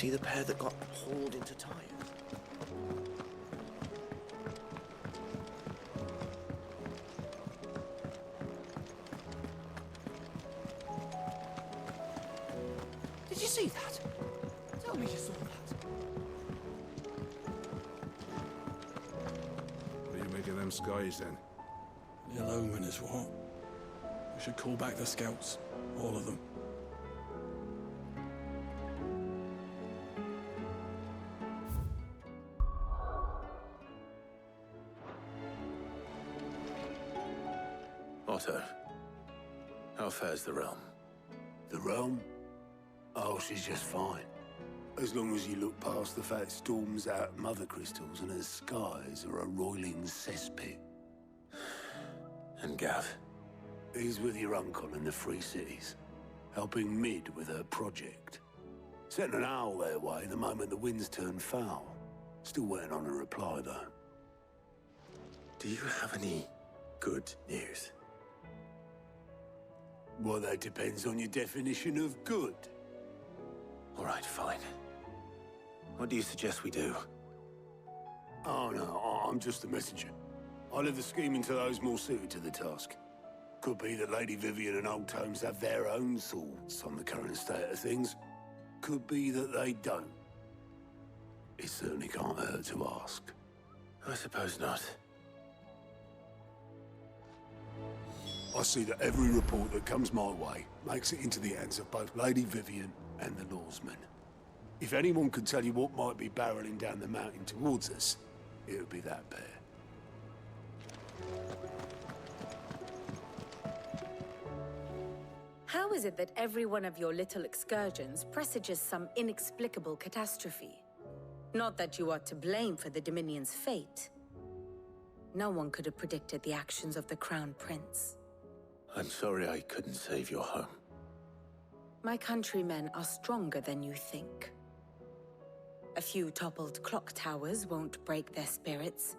See the pair that got hauled into Tyre? Did you see that? Tell me you saw that. What do you make of them skies, then? Ill omen is what? We should call back the scouts. All of them. Otto, how fares the realm? The realm? Oh, she's just fine. As long as you look past the fact storms out mother crystals and her skies are a roiling cesspit. And Gav? He's with your uncle in the Free Cities, helping Mid with her project. Sent an owl their way the moment the winds turned foul. Still waiting on a reply, though. Do you have any good news? Well, that depends on your definition of good. All right, fine. What do you suggest we do? Oh, no, I'm just a messenger. I leave the scheming to those more suited to the task. Could be that Lady Vivian and Old Tomes have their own thoughts on the current state of things. Could be that they don't. It certainly can't hurt to ask. I suppose not. I see that every report that comes my way makes it into the hands of both Lady Vivian and the Lawsmen. If anyone could tell you what might be barreling down the mountain towards us, it would be that pair. How is it that every one of your little excursions presages some inexplicable catastrophe? Not that you are to blame for the Dominion's fate. No one could have predicted the actions of the Crown Prince. I'm sorry I couldn't save your home. My countrymen are stronger than you think. A few toppled clock towers won't break their spirits.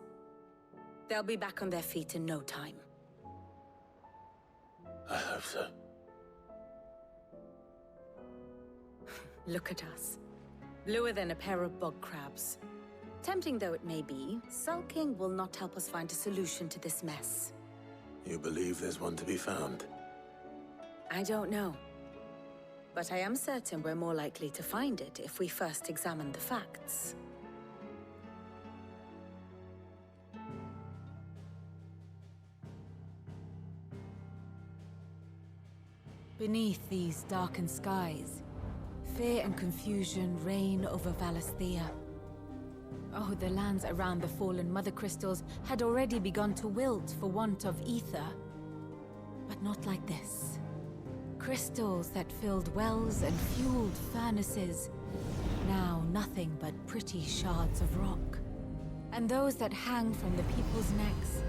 They'll be back on their feet in no time. I hope so. Look at us. Bluer than a pair of bog crabs. Tempting though it may be, sulking will not help us find a solution to this mess. You believe there's one to be found? I don't know. But I am certain we're more likely to find it if we first examine the facts. Beneath these darkened skies, fear and confusion reign over Valisthea. Oh, the lands around the fallen Mother Crystals had already begun to wilt for want of ether. But not like this. Crystals that filled wells and fueled furnaces, now nothing but pretty shards of rock. And those that hang from the people's necks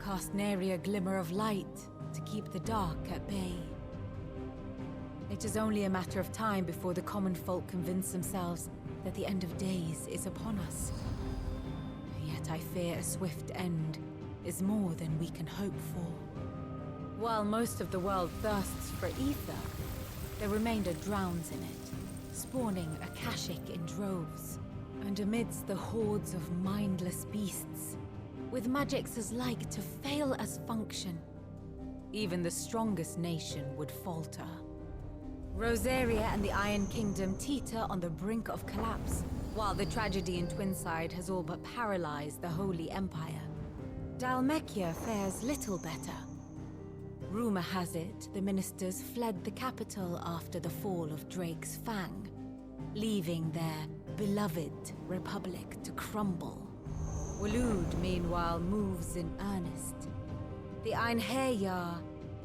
cast nary a glimmer of light to keep the dark at bay. It is only a matter of time before the common folk convince themselves that the end of days is upon us. Yet I fear a swift end is more than we can hope for. While most of the world thirsts for ether, the remainder drowns in it, spawning Akashic in droves. And amidst the hordes of mindless beasts, with magics as like to fail as function, even the strongest nation would falter. Rosaria and the Iron Kingdom teeter on the brink of collapse, while the tragedy in Twinside has all but paralyzed the Holy Empire. Dalmekia fares little better. Rumor has it the ministers fled the capital after the fall of Drake's Fang, leaving their beloved republic to crumble. Waloed, meanwhile, moves in earnest. The Einherjar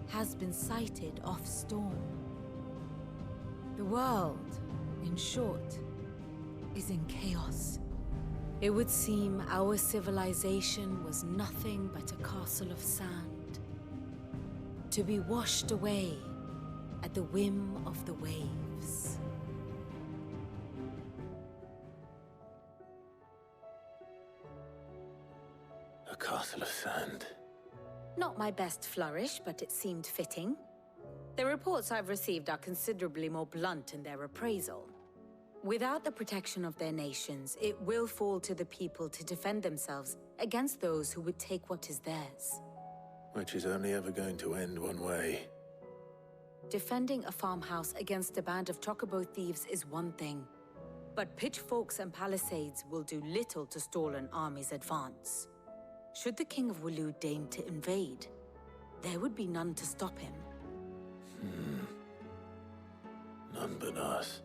has been sighted off-storm. The world, in short, is in chaos. It would seem our civilization was nothing but a castle of sand, to be washed away at the whim of the waves. A castle of sand. Not my best flourish, but it seemed fitting. The reports I've received are considerably more blunt in their appraisal. Without the protection of their nations, it will fall to the people to defend themselves against those who would take what is theirs. Which is only ever going to end one way. Defending a farmhouse against a band of chocobo thieves is one thing, but pitchforks and palisades will do little to stall an army's advance. Should the King of Waloed deign to invade, there would be none to stop him. None but us.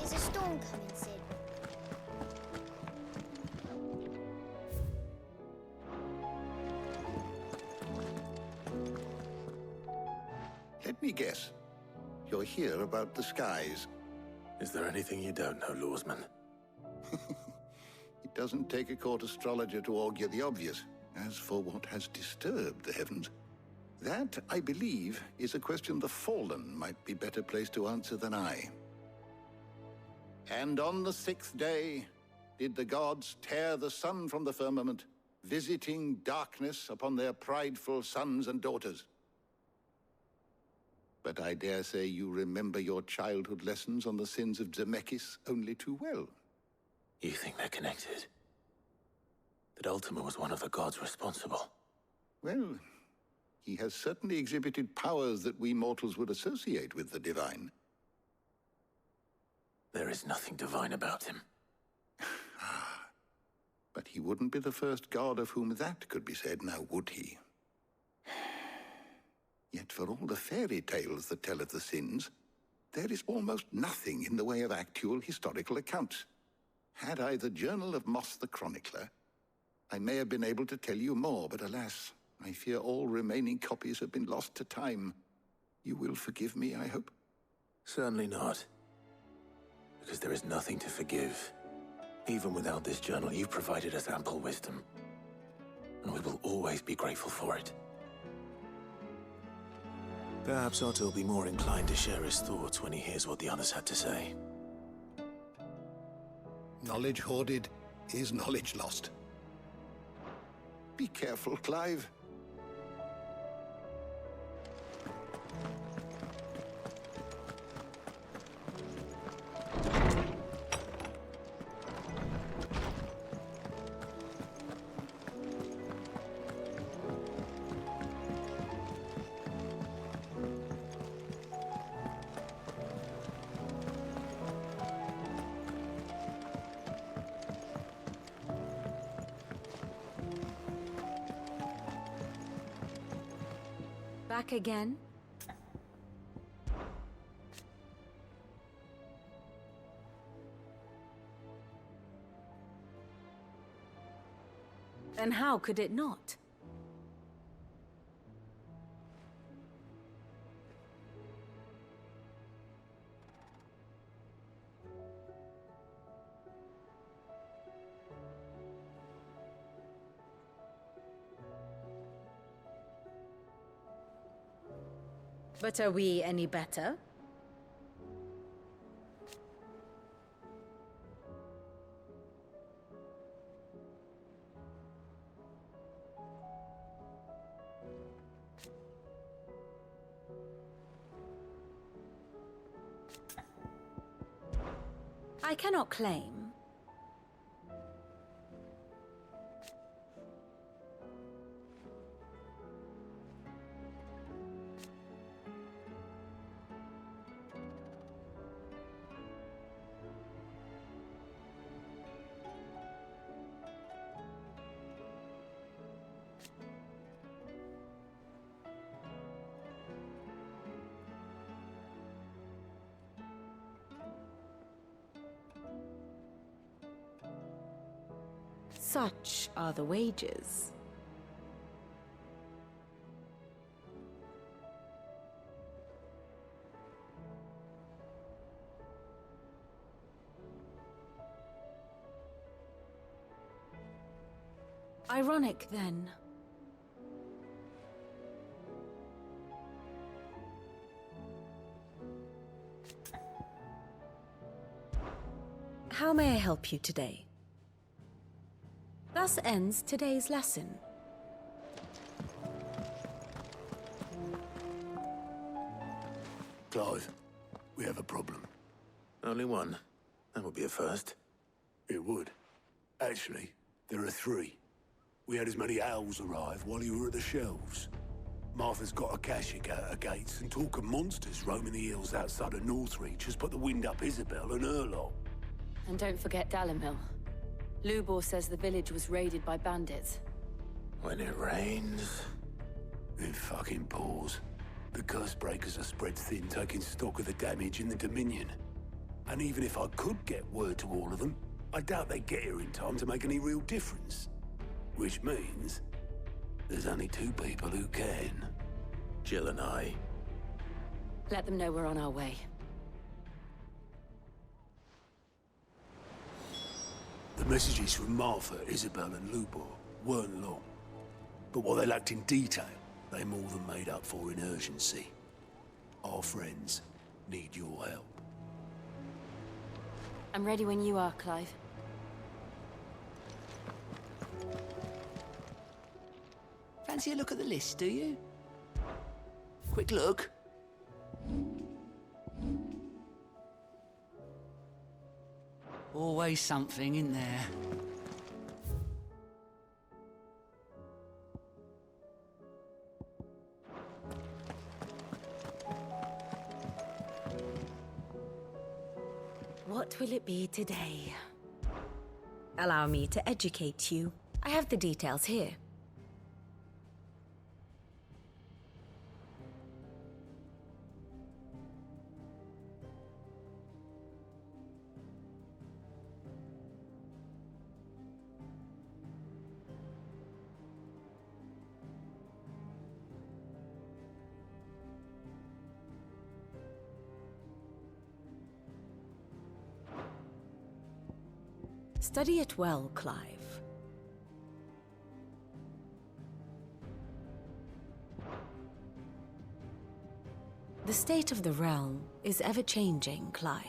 Is a storm coming, Sid? Let me guess. You're here about the skies. Is there anything you don't know, Lawsman? It doesn't take a court astrologer to augur the obvious. As for what has disturbed the heavens, that, I believe, is a question the Fallen might be better placed to answer than I. And on the 6th day did the gods tear the sun from the firmament, visiting darkness upon their prideful sons and daughters. But I dare say you remember your childhood lessons on the sins of Zemeckis only too well. You think they're connected? That Ultima was one of the gods responsible? Well, he has certainly exhibited powers that we mortals would associate with the divine. There is nothing divine about him. But he wouldn't be the first god of whom that could be said, now would he? Yet for all the fairy tales that tell of the sins, there is almost nothing in the way of actual historical accounts. Had I the Journal of Moss the Chronicler, I may have been able to tell you more, but alas, I fear all remaining copies have been lost to time. You will forgive me, I hope? Certainly not. Because there is nothing to forgive. Even without this journal, you've provided us ample wisdom. And we will always be grateful for it. Perhaps Otto will be more inclined to share his thoughts when he hears what the others had to say. Knowledge hoarded is knowledge lost. Be careful, Clive. Back again? And how could it not? But are we any better? I cannot claim. such are the wages. Ironic, then. How may I help you today? Thus ends today's lesson. Clive, we have a problem. Only one. That would be a first. It would. Actually, there are three. We had as many owls arrive while you were at the shelves. Martha's got a cashier at her gates, and talk of monsters roaming the hills outside of Northreach has put the wind up Isabel and her lot. And don't forget Dalimil. Lubor says the village was raided by bandits. When it rains... It fucking pours. The curse breakers are spread thin, taking stock of the damage in the Dominion. And even if I could get word to all of them, I doubt they'd get here in time to make any real difference. Which means... there's only two people who can. Jill and I. Let them know we're on our way. The messages from Martha, Isabel and Lubor weren't long. But what they lacked in detail, they more than made up for in urgency. Our friends need your help. I'm ready when you are, Clive. Fancy a look at the list, do you? Quick look. Always something in there. What will it be today? Allow me to educate you. I have the details here. Study it well, Clive. The state of the realm is ever-changing, Clive.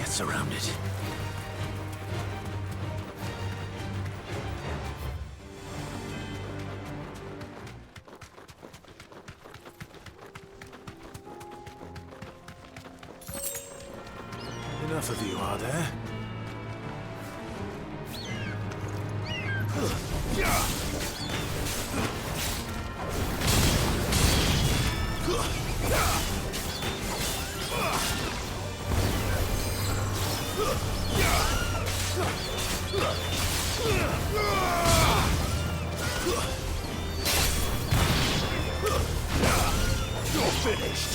surrounded. Enough of you, are there? You're finished!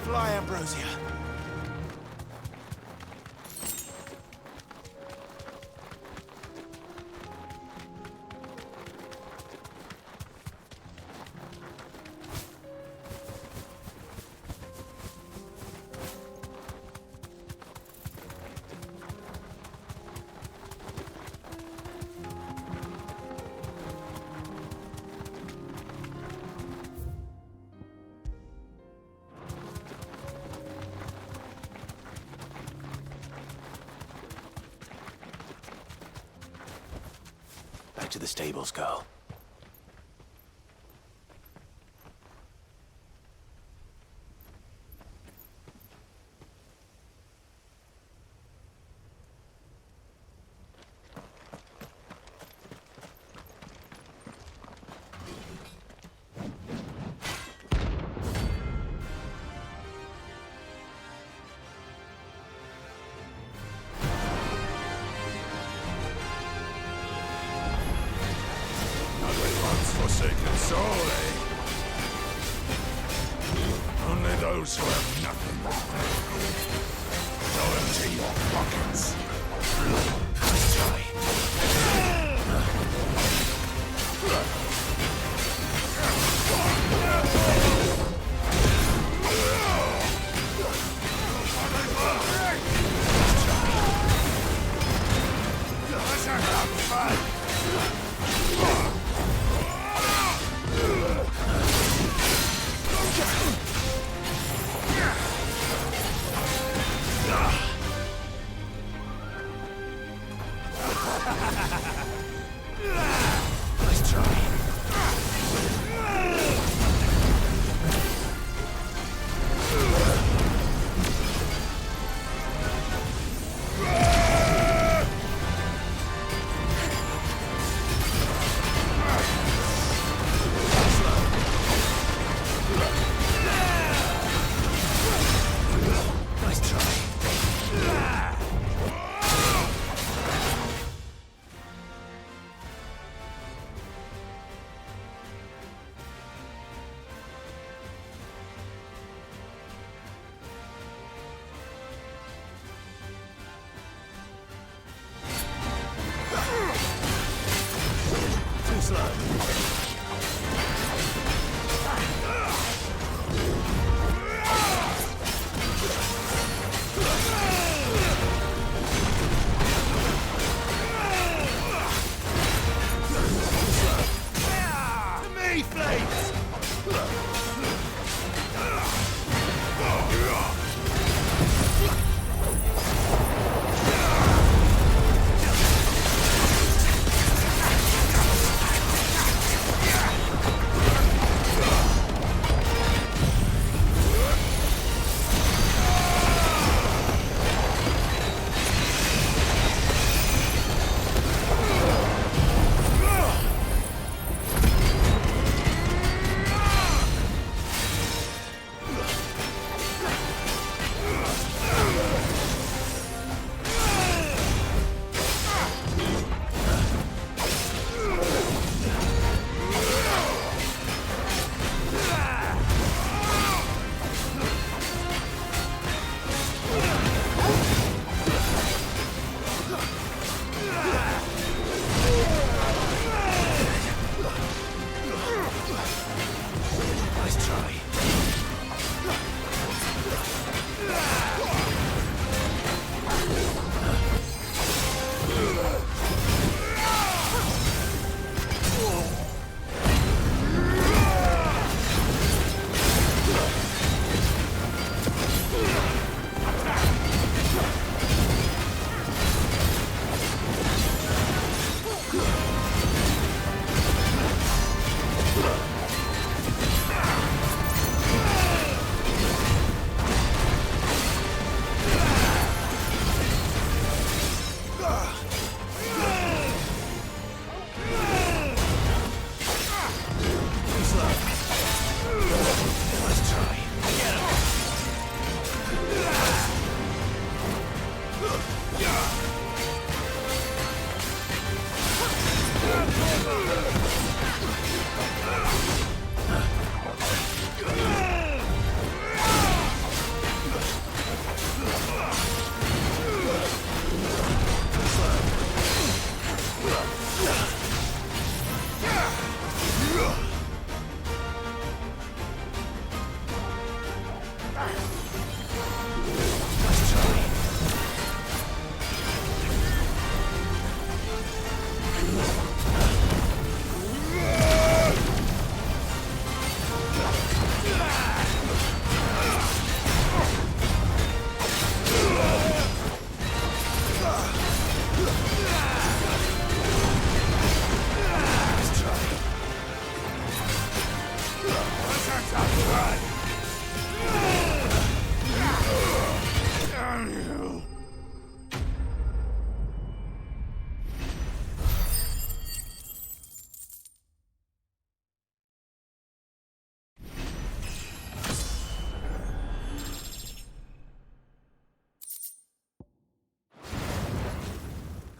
Fly, Ambrosia. Back to the stables, girl. Forsaken soul, eh? Only those who have nothing. Go empty your pockets. Let's try. Let's have fun. Nice try. Too slow. To me, Flames!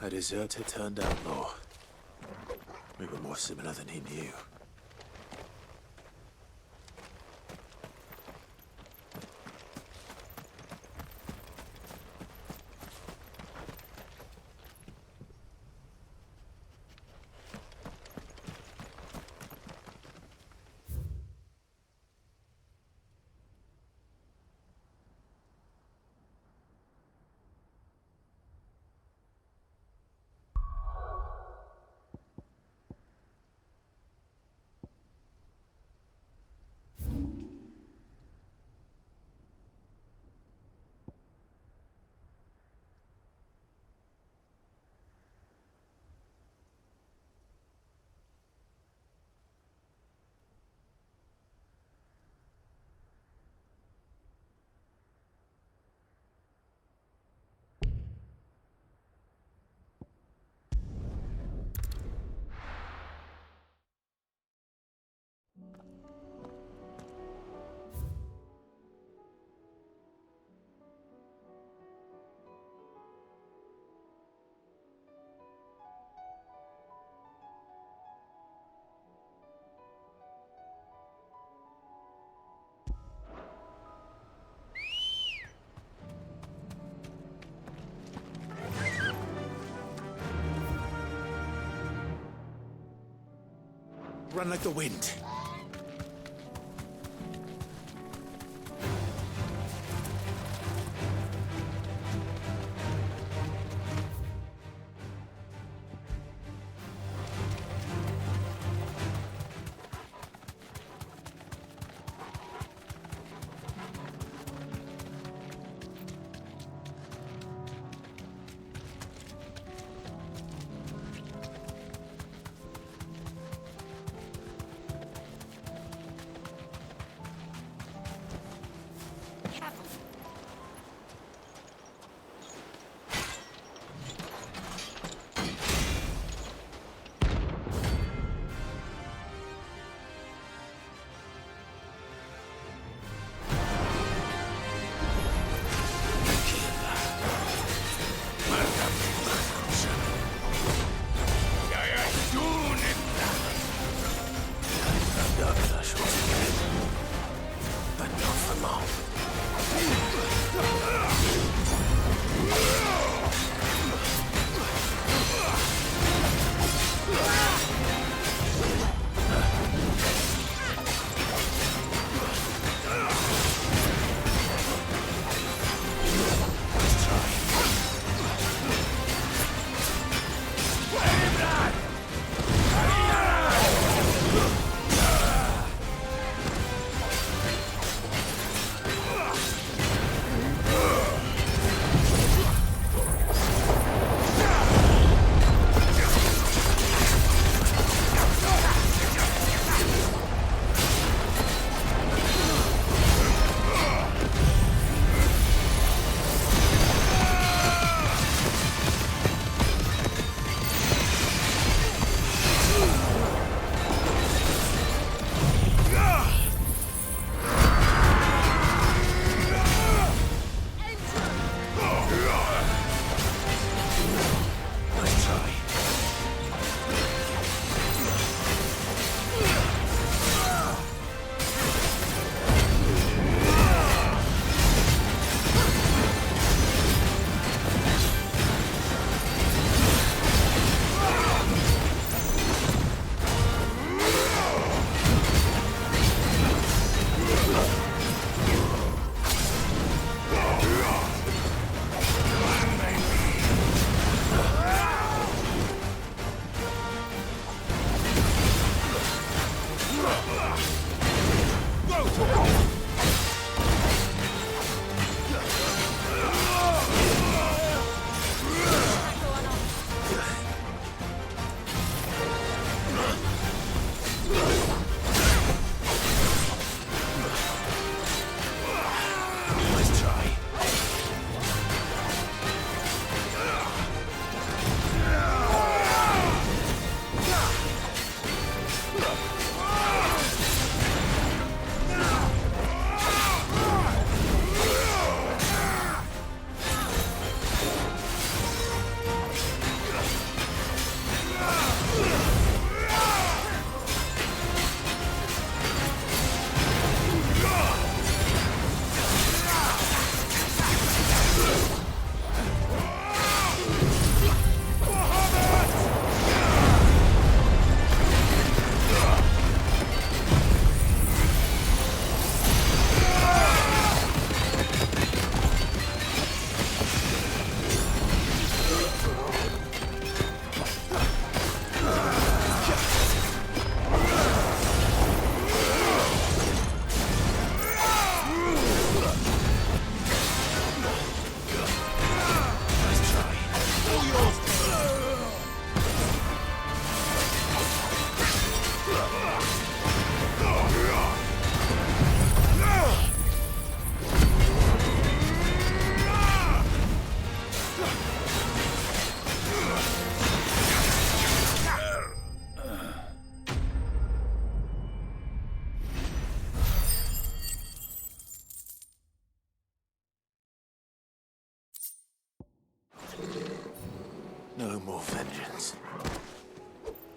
A deserter turned outlaw. We were more similar than he knew. Run like the wind.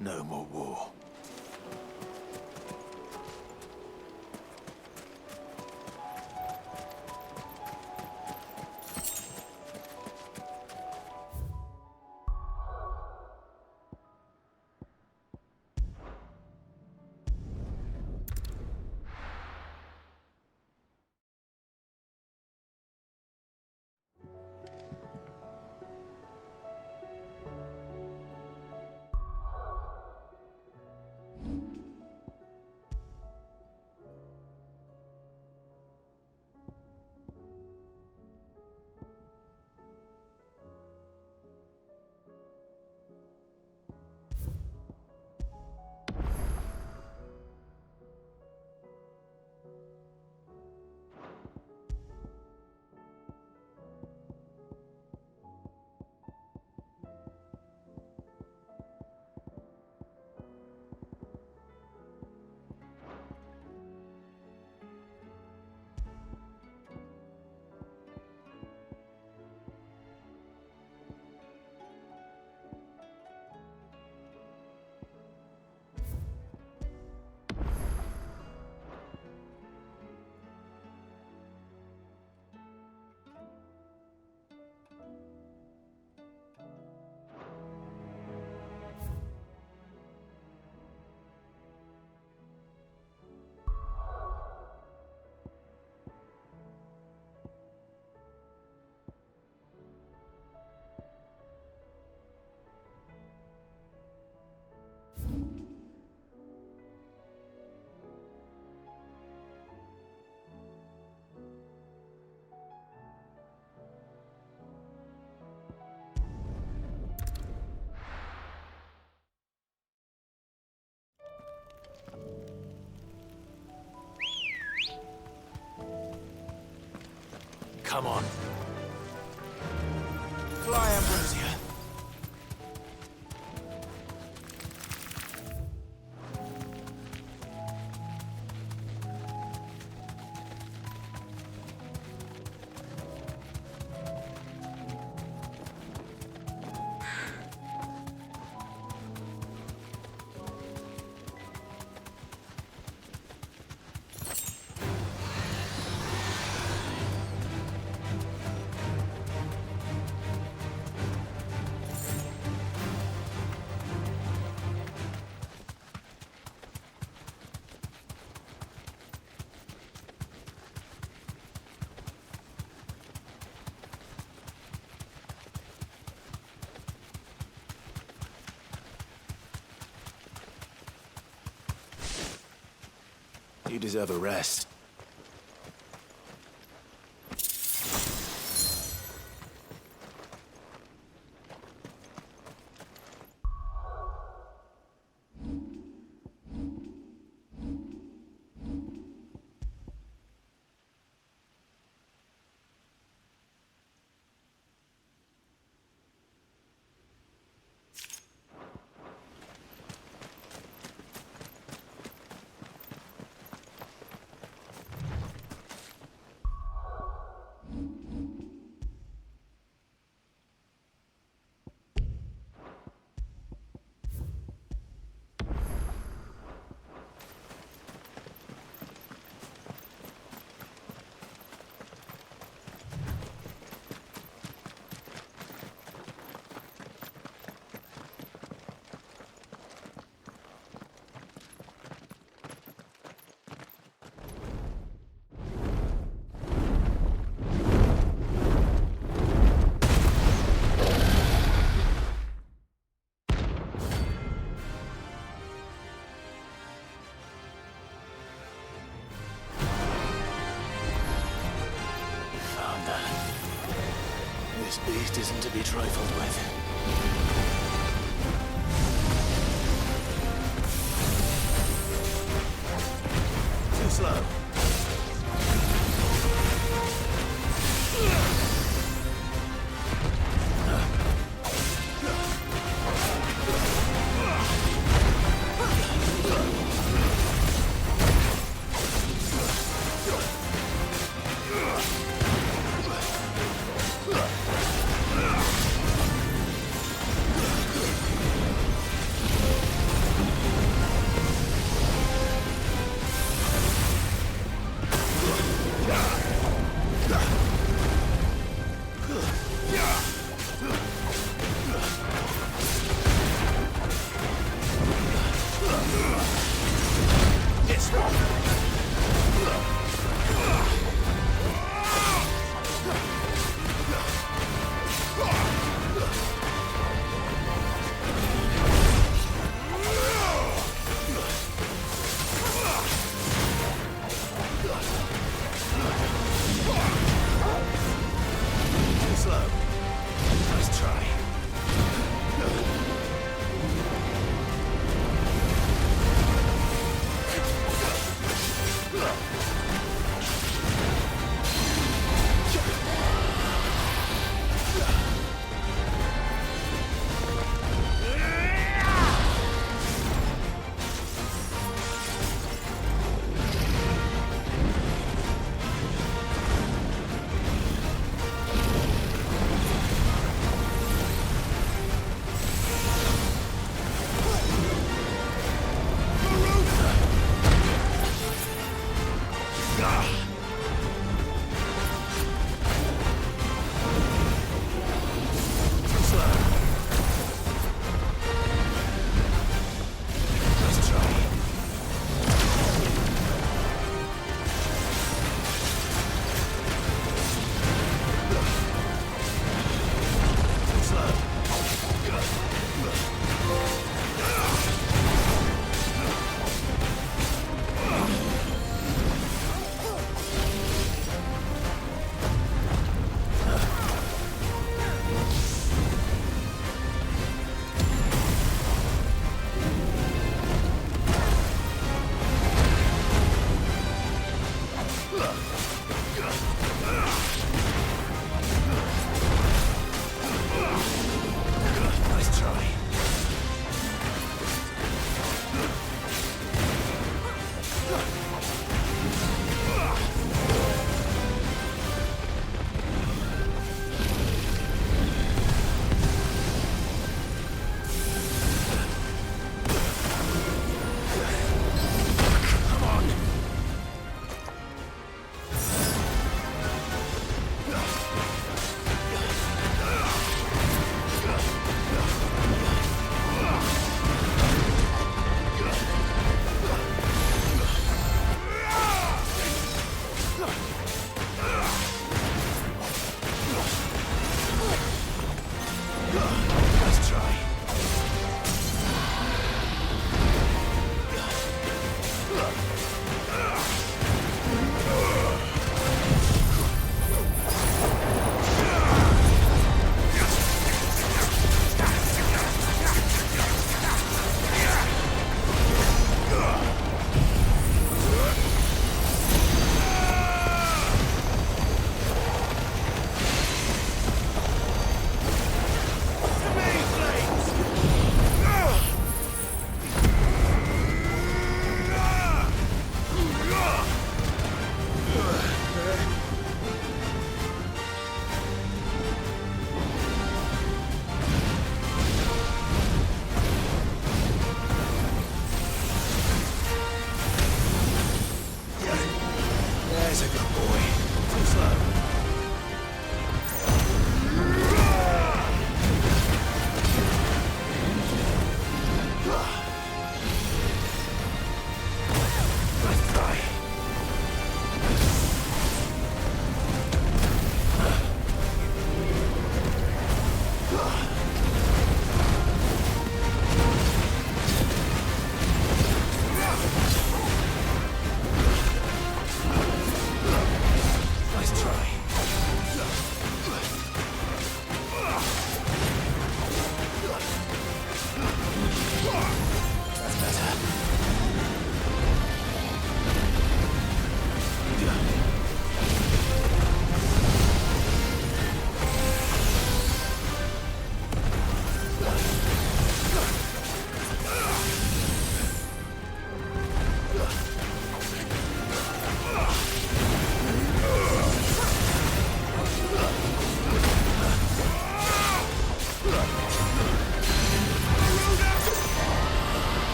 No more war. Come on. Fly, Ambrosia. You deserve a rest. This beast isn't to be trifled with. Too slow.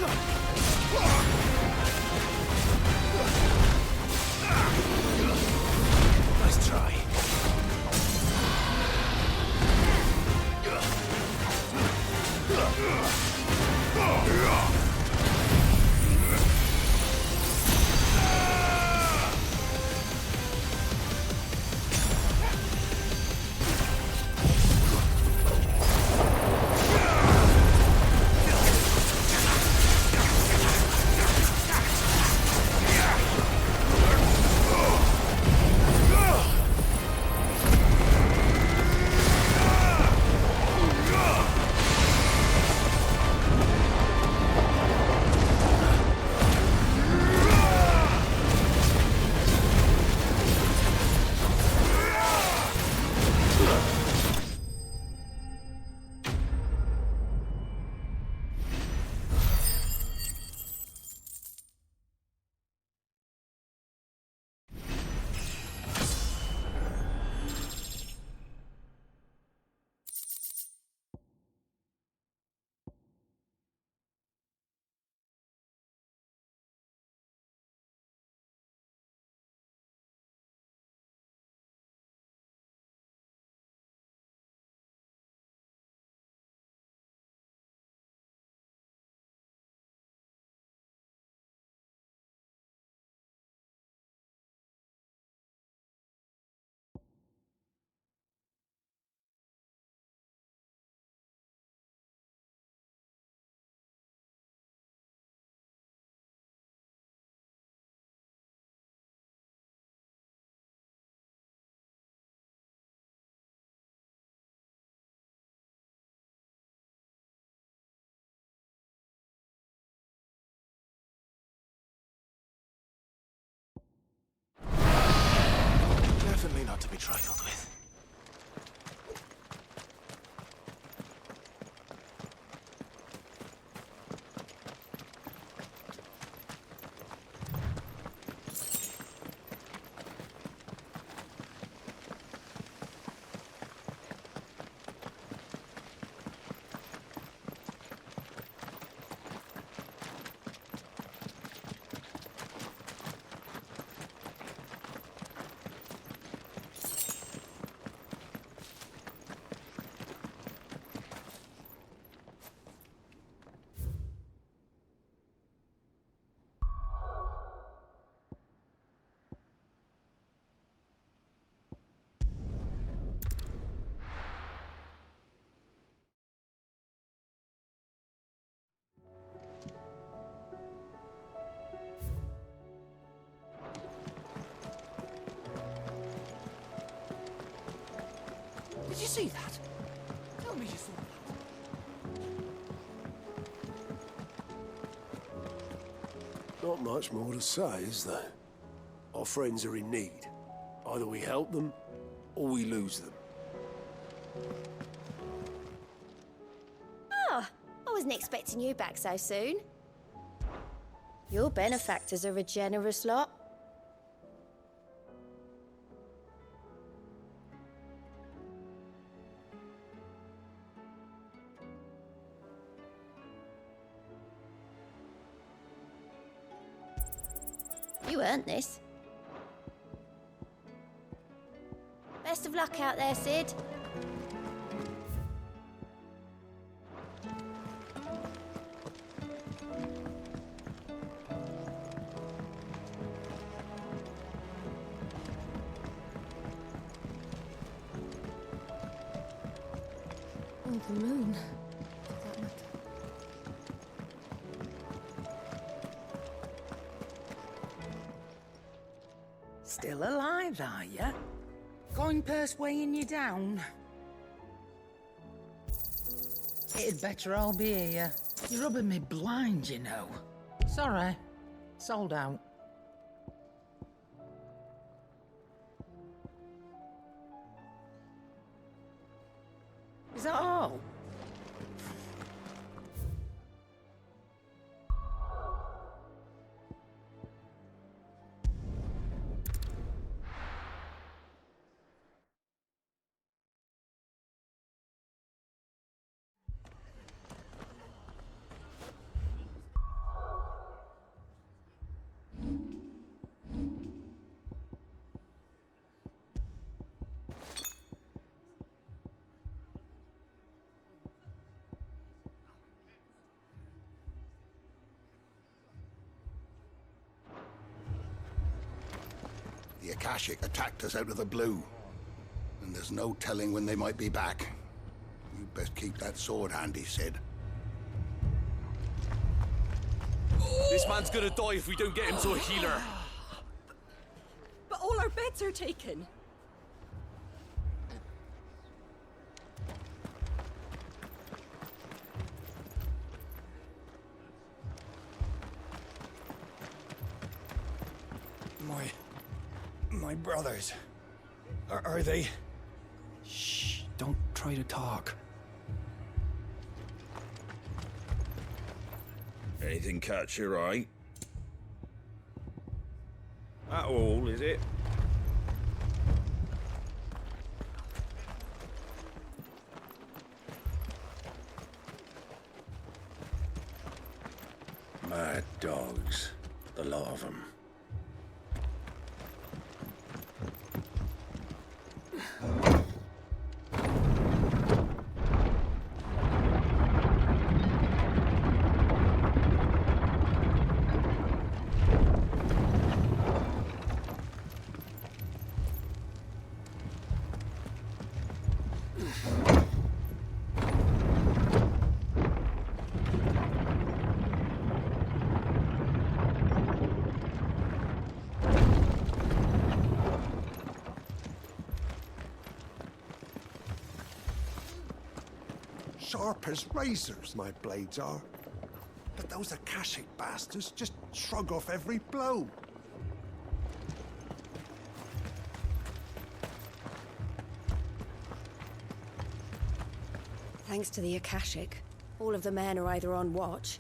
Nice try. Definitely not to be trifled with. Did you see that? Tell me you saw that. Not much more to say, is there? Our friends are in need. Either we help them, or we lose them. Ah, I wasn't expecting you back so soon. Your benefactors are a generous lot. You earned this. Best of luck out there, Sid. Oh, the moon. Still alive, are you? Coin purse weighing you down? It'd better all be here. You're rubbing me blind, you know. Sorry. Sold out. Is that all? Akashic attacked us out of the blue. And there's no telling when they might be back. You best keep that sword handy, Sid. This man's gonna die if we don't get him to a healer. But all our beds are taken. My brothers. Are they? Shh, don't try to talk. Anything catch your eye? That all, is it? Mad dogs, the lot of them. Sharp as razors, my blades are. But those Akashic bastards just shrug off every blow. Thanks to the Akashic, all of the men are either on watch,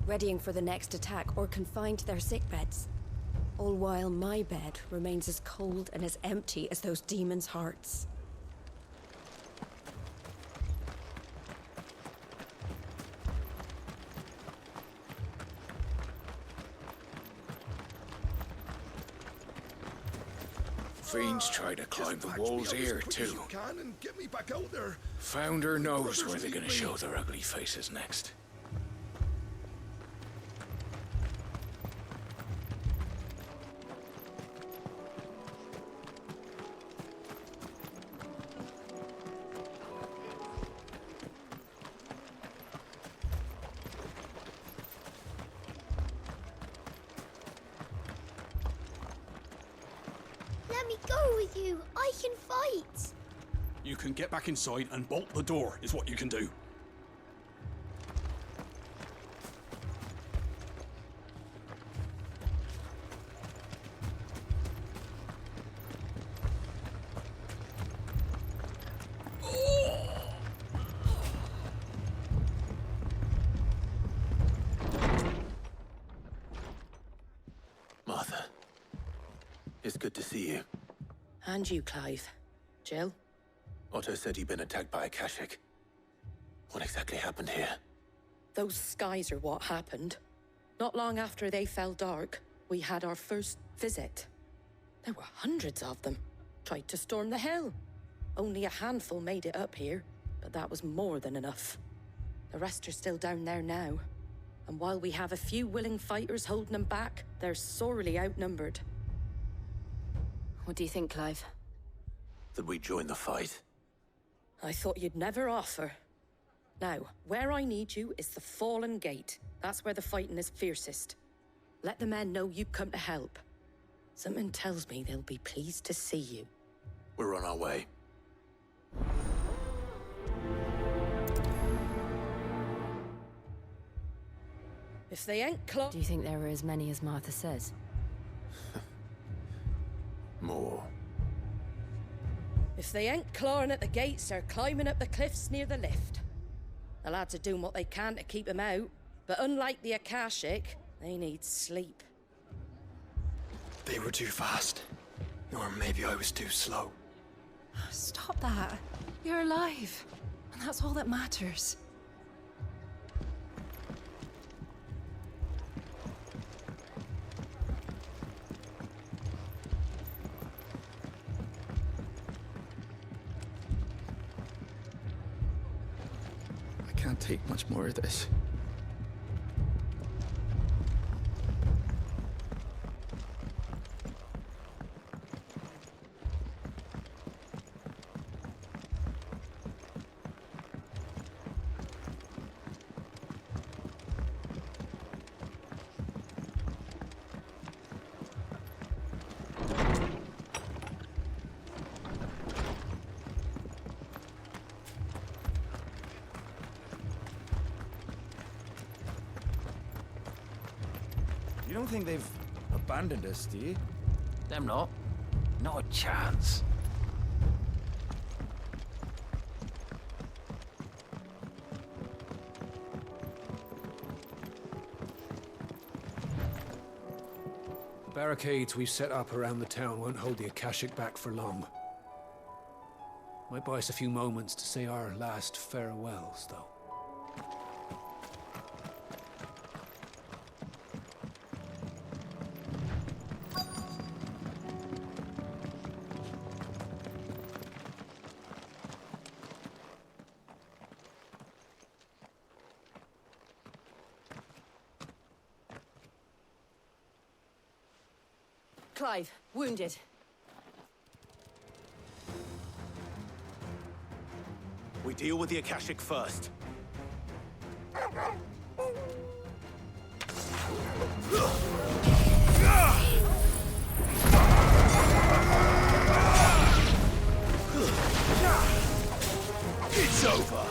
readying for the next attack, or confined to their sickbeds. All while my bed remains as cold and as empty as those demons' hearts. Fiends try to climb the walls here, too. Can and get me back out there. Founder knows where they're gonna show their ugly faces next. Let me go with you. I can fight. You can get back inside and bolt the door, is what you can do. Martha, it's good to see you. And you, Clive. Jill? Otto said you'd been attacked by Akashic. What exactly happened here? Those skies are what happened. Not long after they fell dark, we had our first visit. There were hundreds of them. Tried to storm the hill. Only a handful made it up here, but that was more than enough. The rest are still down there now. And while we have a few willing fighters holding them back, they're sorely outnumbered. What do you think, Clive? That we join the fight? I thought you'd never offer. Now, where I need you is the Fallen Gate. That's where the fighting is fiercest. Let the men know you've come to help. Something tells me they'll be pleased to see you. We're on our way. If they ain't close... Do you think there are as many as Martha says? More. If they ain't clawing at the gates, they're climbing up the cliffs near the lift. The lads are doing what they can to keep them out, but unlike the Akashic, they need sleep. They were too fast. Or maybe I was too slow. Stop that. You're alive. And that's all that matters. I can't take much more of this. You don't think they've abandoned us, do you? Them not. Not a chance. The barricades we've set up around the town won't hold the Akashic back for long. Might buy us a few moments to say our last farewells, though. Clive, wounded. We deal with the Akashic first. It's over.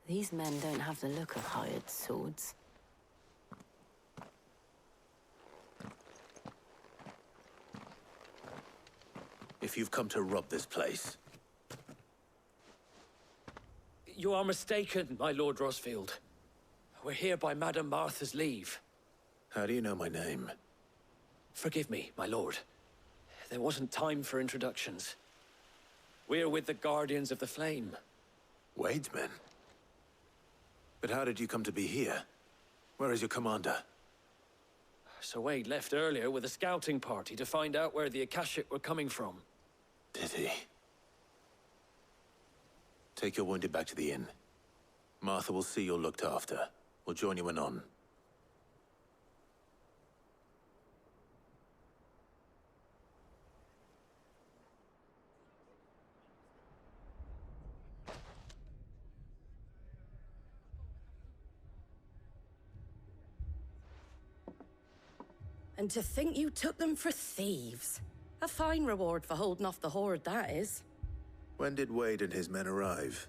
These men don't have the look of hired swords. If you've come to rob this place, You are mistaken, my Lord Rosfield. We're here by Madame Martha's leave. how do you know my name? Forgive me, my lord. There wasn't time for introductions. We're with the Guardians of the Flame. Wade's men? But how did you come to be here? Where is your commander? Sir Wade left earlier with a scouting party to find out where the Akashic were coming from. Did he? Take your wounded back to the inn. Martha will see you're looked after. We'll join you anon. And to think you took them for thieves. A fine reward for holding off the horde, that is. When did Wade and his men arrive?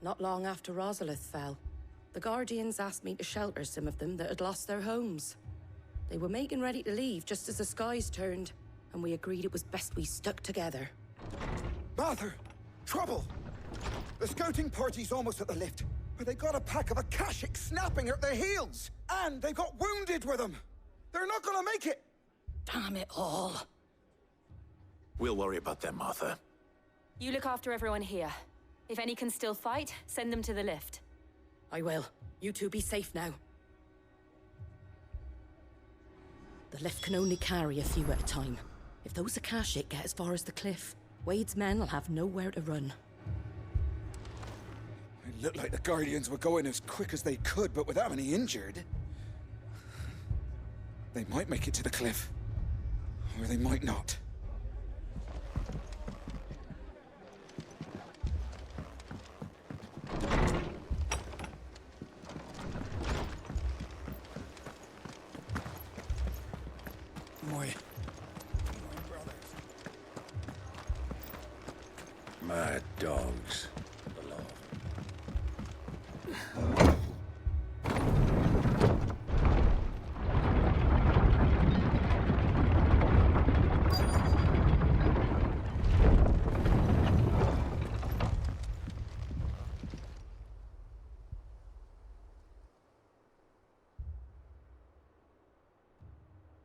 Not long after Rosalith fell. The Guardians asked me to shelter some of them that had lost their homes. They were making ready to leave just as the skies turned, and we agreed it was best we stuck together. Martha! Trouble! The scouting party's almost at the lift, but they got a pack of Akashic snapping at their heels! And they got wounded with them! They're not gonna make it! Damn it all. We'll worry about them, Martha. You look after everyone here. If any can still fight, send them to the lift. I will. You two be safe now. The lift can only carry a few at a time. If those Akashic get as far as the cliff, Wade's men will have nowhere to run. It looked like the Guardians were going as quick as they could, but without any injured. They might make it to the cliff. Or they might not. Mad dogs.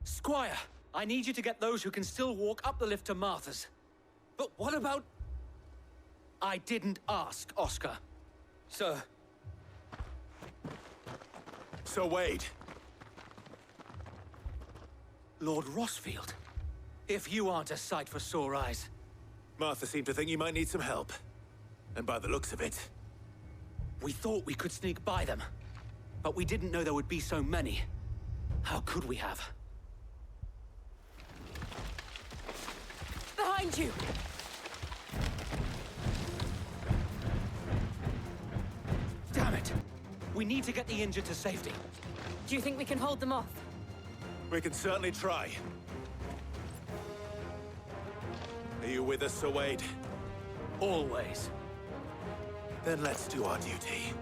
Squire, I need you to get those who can still walk up the lift to Martha's. But what about... I didn't ask, Oscar. Sir. Sir Wade. Lord Rossfield. If you aren't a sight for sore eyes. Martha seemed to think you might need some help. And by the looks of it... We thought we could sneak by them. But we didn't know there would be so many. How could we have? Behind you! Damn it! We need to get the injured to safety. Do you think we can hold them off? We can certainly try. Are you with us, Sir Wade? Always. Then let's do our duty.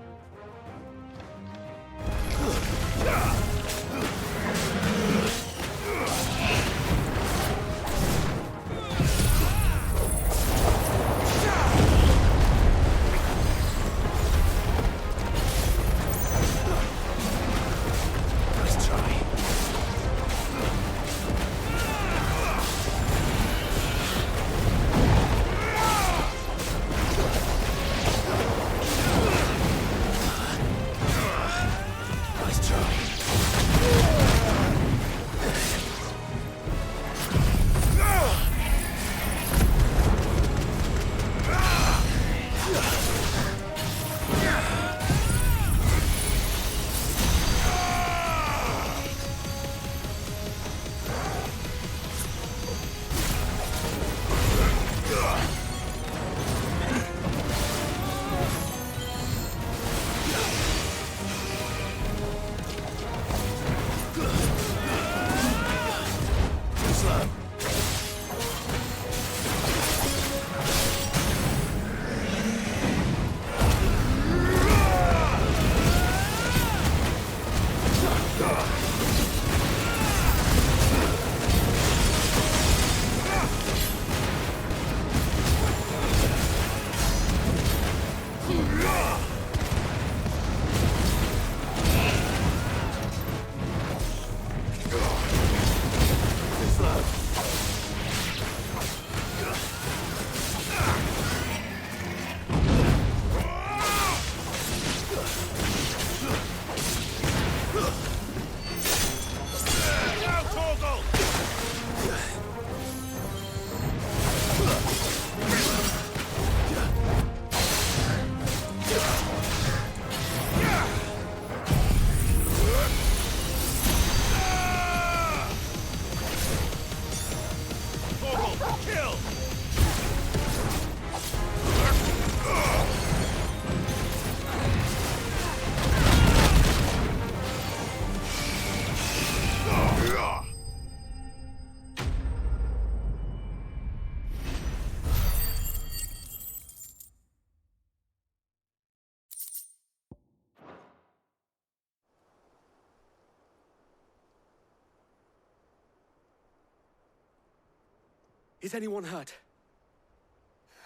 Is anyone hurt?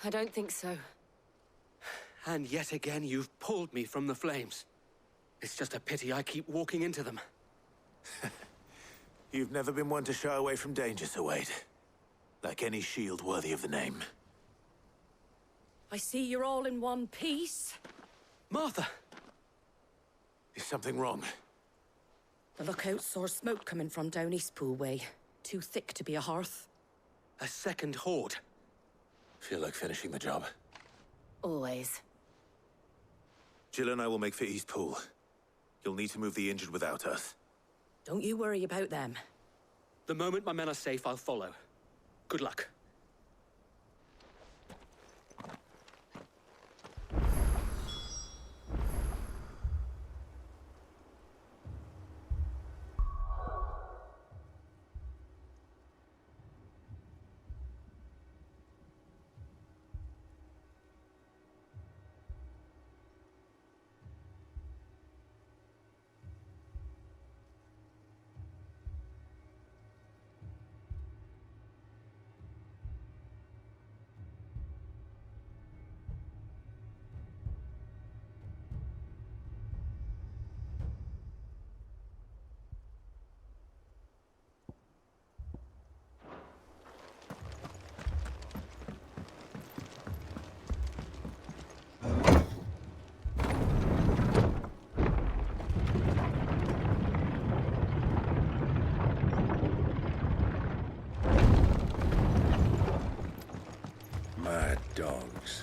I don't think so. And yet again, you've pulled me from the flames. It's just a pity I keep walking into them. You've never been one to shy away from danger, Sir Wade. Like any shield worthy of the name. I see you're all in one piece. Martha! Is something wrong? The lookout saw smoke coming from down Eastpool way. Too thick to be a hearth. A second horde. Feel like finishing the job? Always. Jill and I will make for Eastpool. You'll need to move the injured without us. Don't you worry about them. The moment my men are safe, I'll follow. Good luck. Mad dogs.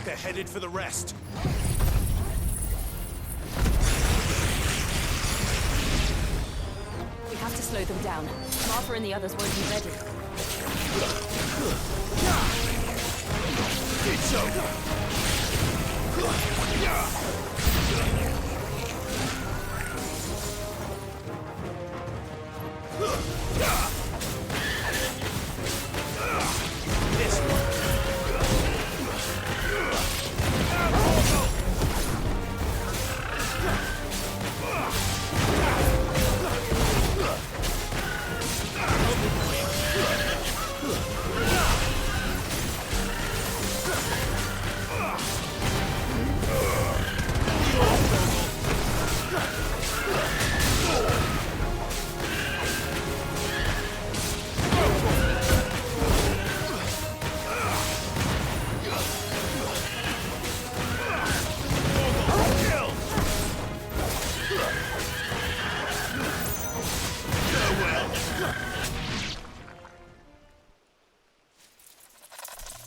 They're headed for the rest. We have to slow them down. Martha and the others won't be ready. It's so. This one.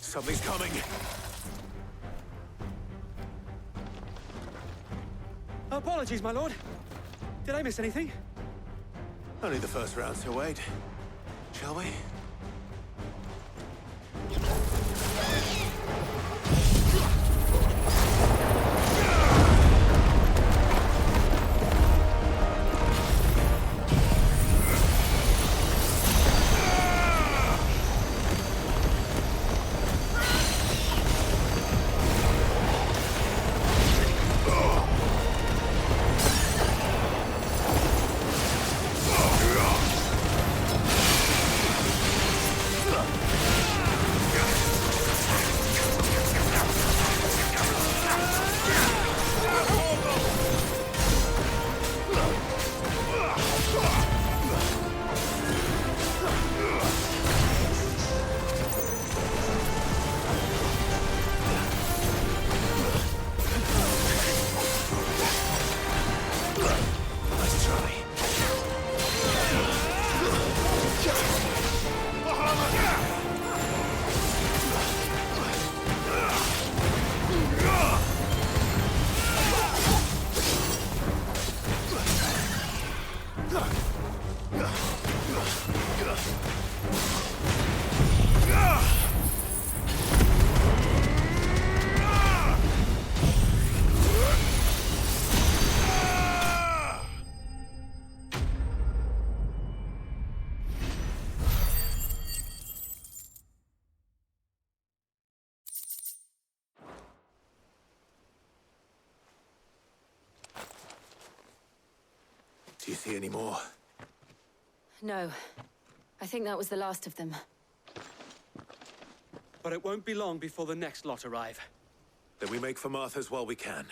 Something's coming. Apologies, my lord. Did I miss anything? Only the first round, so wait. Shall we? Do you see any more? No. I think that was the last of them. But it won't be long before the next lot arrive. Then we make for Martha's while we can.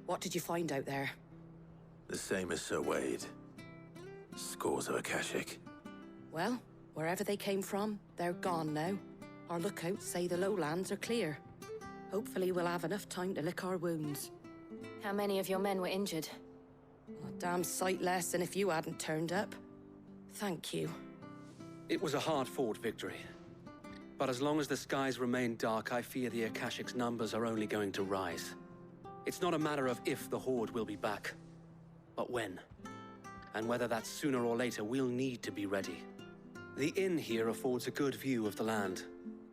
What did you find out there? The same as Sir Wade. Scores of Akashic. Well, wherever they came from, they're gone now. Our lookouts say the lowlands are clear. Hopefully we'll have enough time to lick our wounds. How many of your men were injured? A damn sight less than if you hadn't turned up. Thank you. It was a hard-fought victory. But as long as the skies remain dark, I fear the Akashic's numbers are only going to rise. It's not a matter of if the Horde will be back, but when. And whether that's sooner or later, we'll need to be ready. The inn here affords a good view of the land,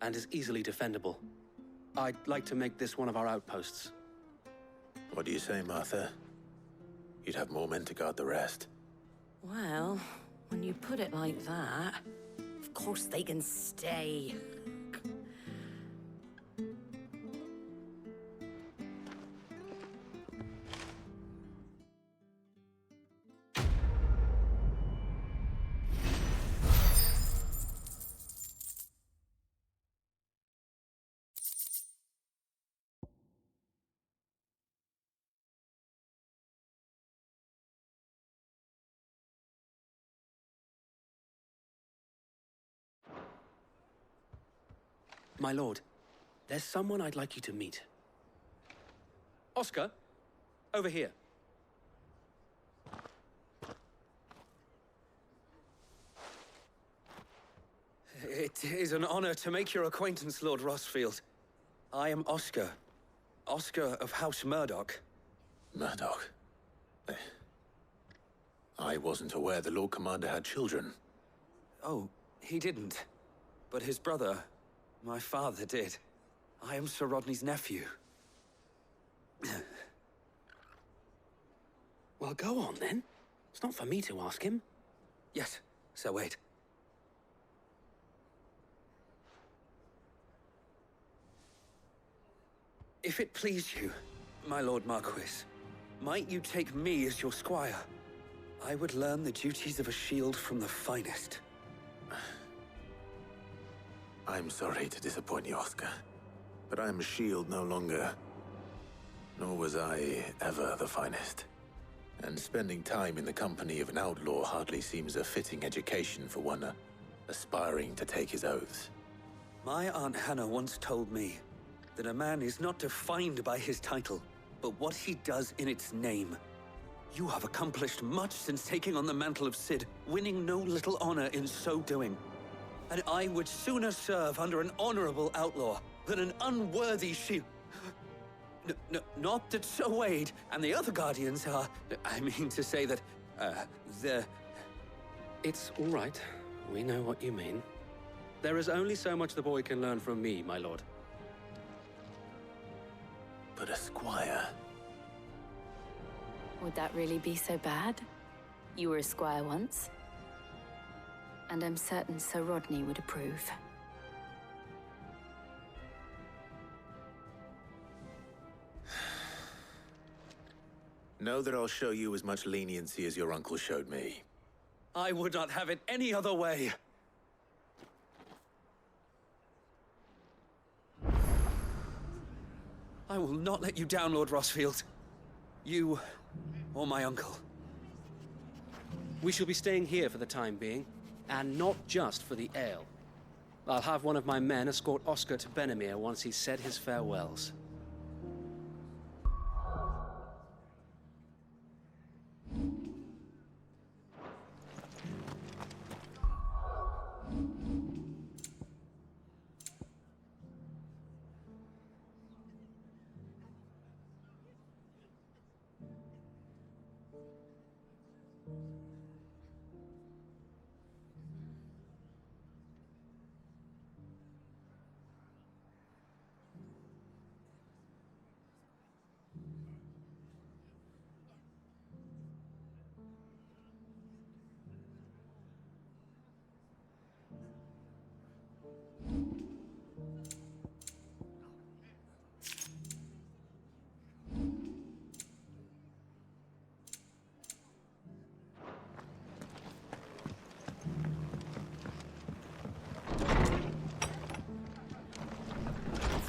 and is easily defendable. I'd like to make this one of our outposts. What do you say, Martha? you'd have more men to guard the rest. Well, when you put it like that, of course they can stay. My lord, there's someone I'd like you to meet. Oscar, over here. It is an honor to make your acquaintance, Lord Rossfield. I am Oscar. Oscar of House Murdoch. Murdoch? I wasn't aware the Lord Commander had children. Oh, he didn't. But his brother, my father, did. I am Sir Rodney's nephew. Well, go on, then. It's not for me to ask him. Yes, Sir Wade. If it please you, my Lord Marquis, might you take me as your squire? I would learn the duties of a shield from the finest. I'm sorry to disappoint you, Oscar, but I'm a shield no longer. Nor was I ever the finest. And spending time in the company of an outlaw hardly seems a fitting education for one aspiring to take his oaths. My Aunt Hannah once told me that a man is not defined by his title, but what he does in its name. You have accomplished much since taking on the mantle of Cid, winning no little honor in so doing. And I would sooner serve under an honorable outlaw than an unworthy shield. Not that Sir Wade and the other guardians are... I mean to say that, they're... It's all right. We know what you mean. There is only so much the boy can learn from me, my lord. But a squire... Would that really be so bad? You were a squire once. And I'm certain Sir Rodney would approve. Know that I'll show you as much leniency as your uncle showed me. I would not have it any other way. I will not let you down, Lord Rossfield. You or my uncle. We shall be staying here for the time being, and not just for the ale. I'll have one of my men escort Oscar to Benamir once he's said his farewells.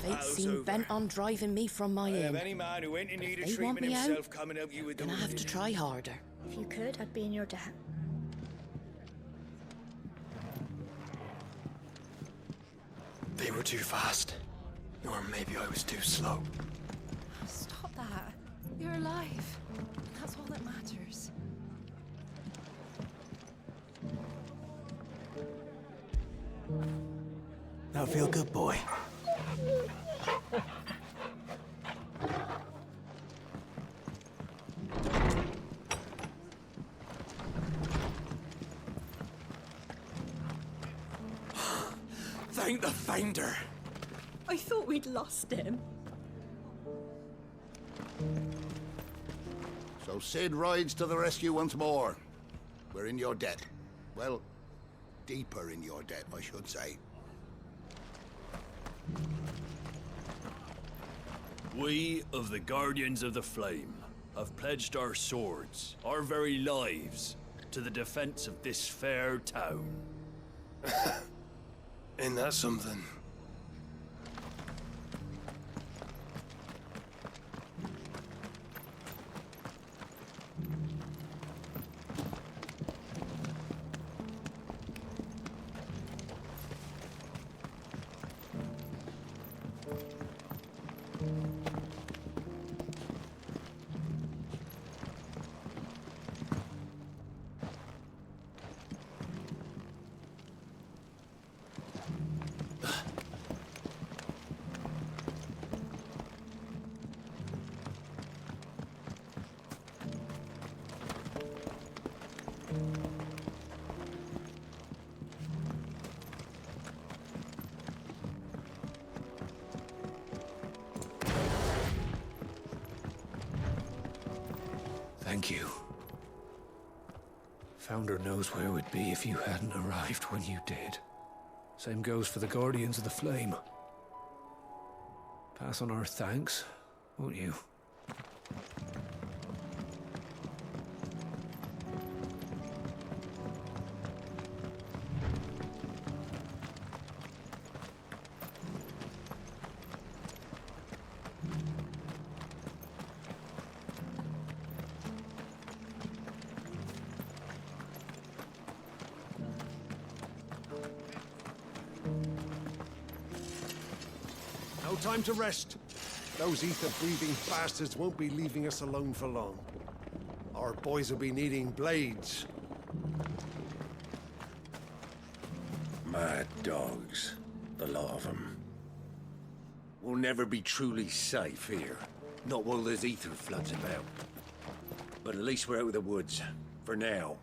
Fate seemed bent on driving me from my inn. Any man who ain't in need of They want treatment me out, himself coming up you with gonna have to try harder. If you could, I'd be in your debt. They were too fast. Or maybe I was too slow. Stop that. You're alive. That's all that matters. Now feel good, boy. Thank the Finder. I thought we'd lost him. So Sid rides to the rescue once more. We're in your debt. Well, deeper in your debt, I should say. We of the Guardians of the Flame have pledged our swords, our very lives, to the defense of this fair town. Ain't that something? Thank you. Founder knows where we'd be if you hadn't arrived when you did. Same goes for the Guardians of the Flame. Pass on our thanks, won't you? No time to rest. Those ether-breathing bastards won't be leaving us alone for long. Our boys will be needing blades. Mad dogs, the lot of them. We'll never be truly safe here. Not while there's ether floods about. But at least we're out of the woods. For now.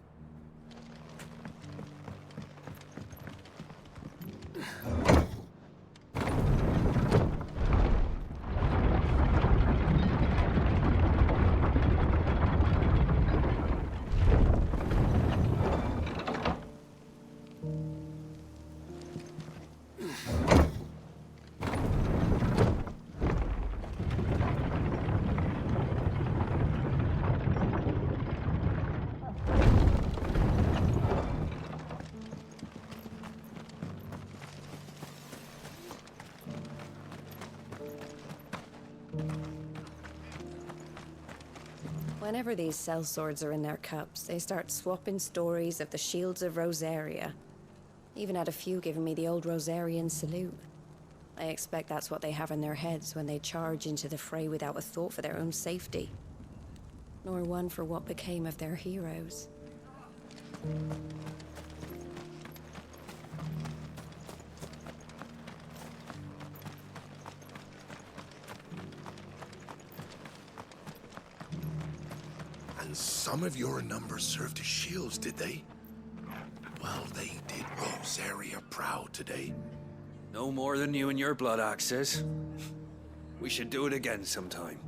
Whenever these sellswords are in their cups, they start swapping stories of the shields of Rosaria. Even had a few giving me the old Rosarian salute. I expect that's what they have in their heads when they charge into the fray without a thought for their own safety. Nor one for what became of their heroes. And some of your numbers served as shields, did they? Well, they did Rosaria proud today. No more than you and your blood axes. We should do it again sometime.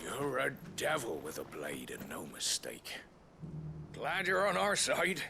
You're a devil with a blade and no mistake. Glad you're on our side.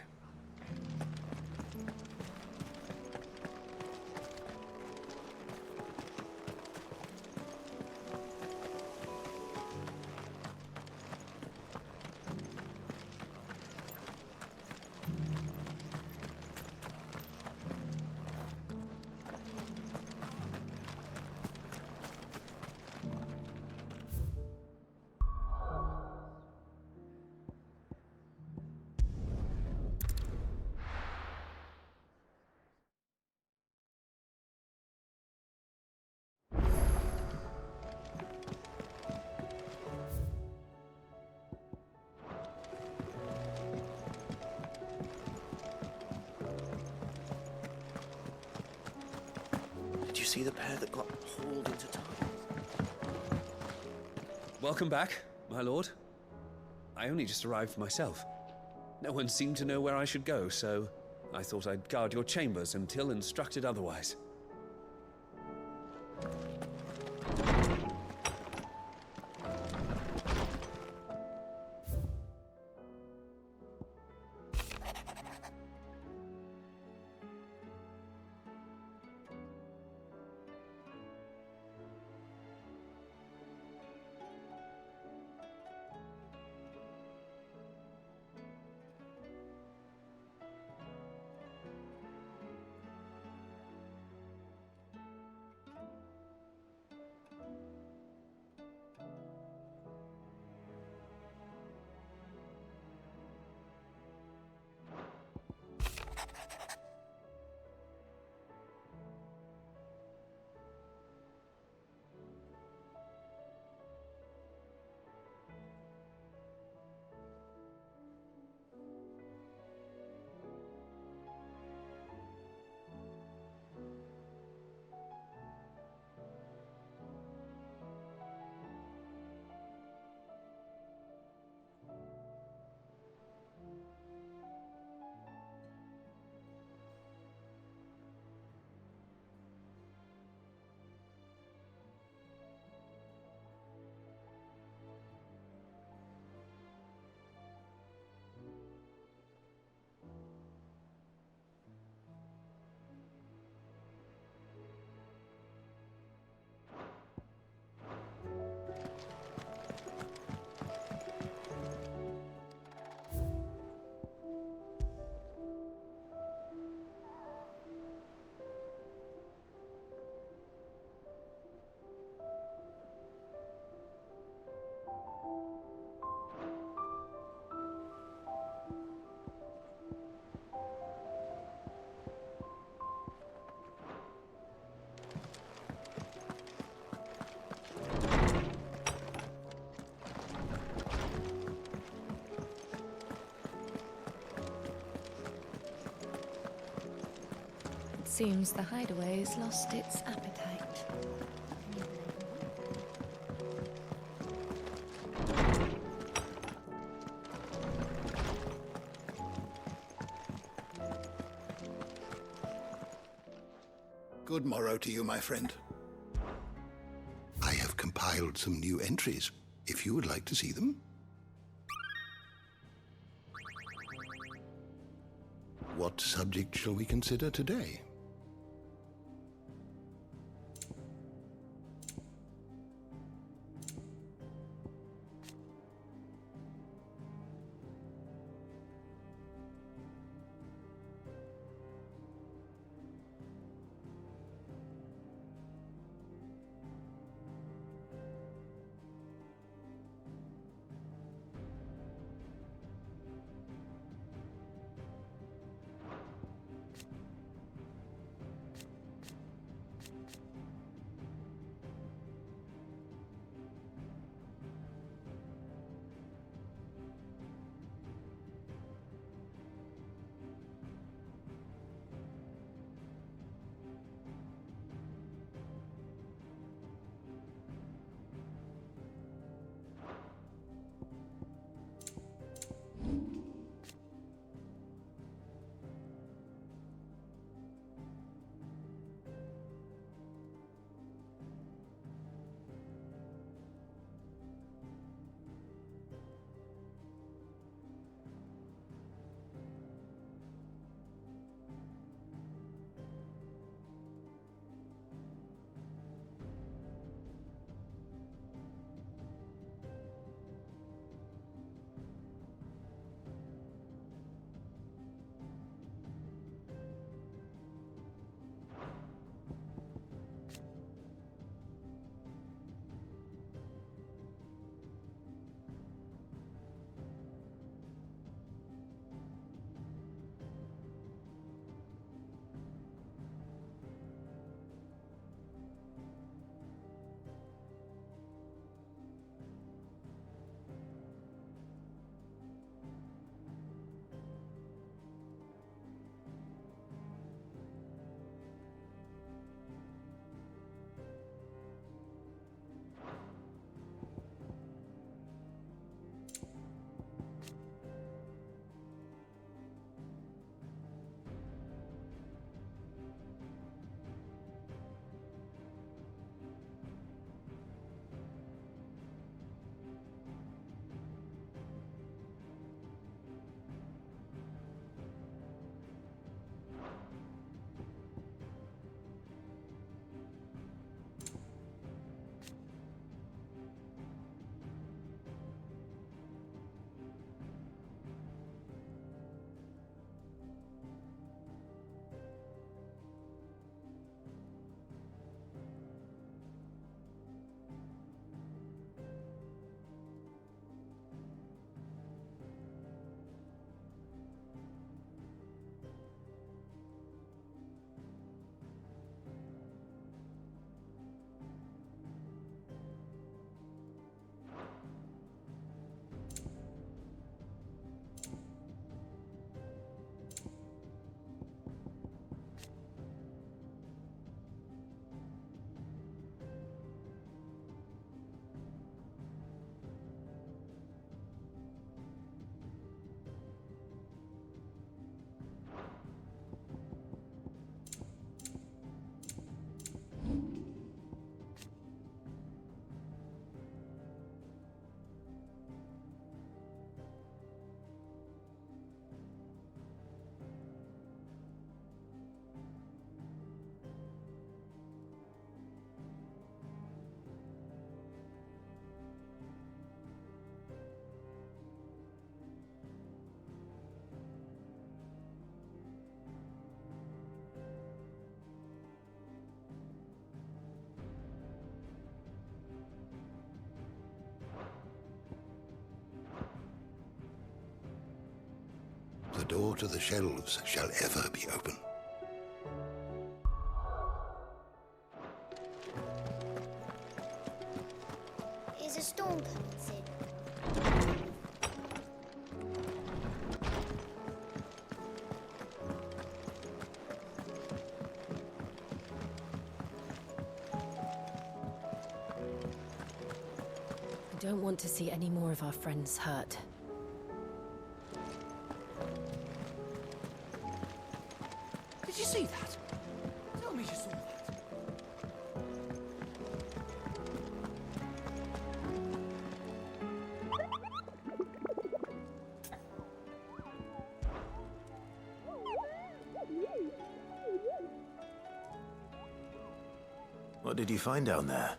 Did you see the pair that got hauled into time? Welcome back, my lord. I only just arrived myself. No one seemed to know where I should go, so I thought I'd guard your chambers until instructed otherwise. Seems the hideaway's lost its appetite. Good morrow to you, my friend. I have compiled some new entries, if you would like to see them. What subject shall we consider today? The door to the shelves shall ever be open. Is a storm coming, Sid? don't want to see any more of our friends hurt. Did you see that? Tell me you saw that. What did you find down there?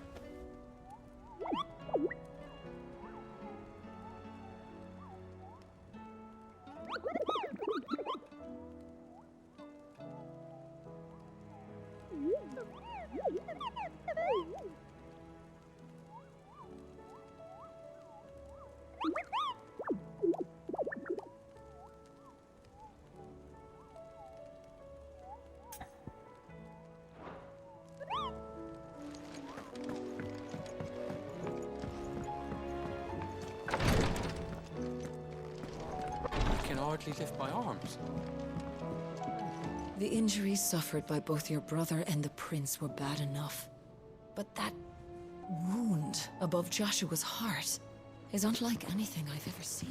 Hardly lift my arms. The injuries suffered by both your brother and the prince were bad enough. But that wound above Joshua's heart is unlike anything I've ever seen.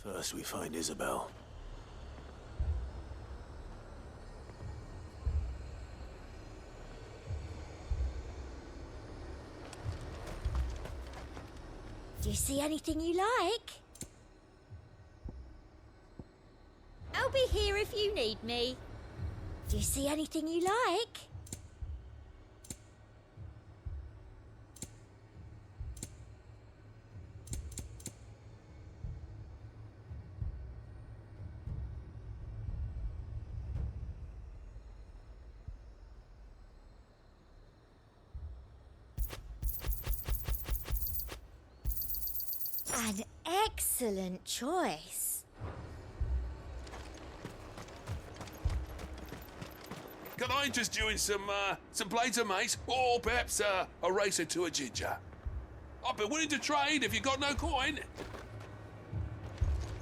First we find Isabel. Do you see anything you like? I'll be here if you need me. Do you see anything you like? An excellent choice. Can I interest you in some plates of mace, or perhaps a racer to a ginger? I'd be willing to trade if you got no coin.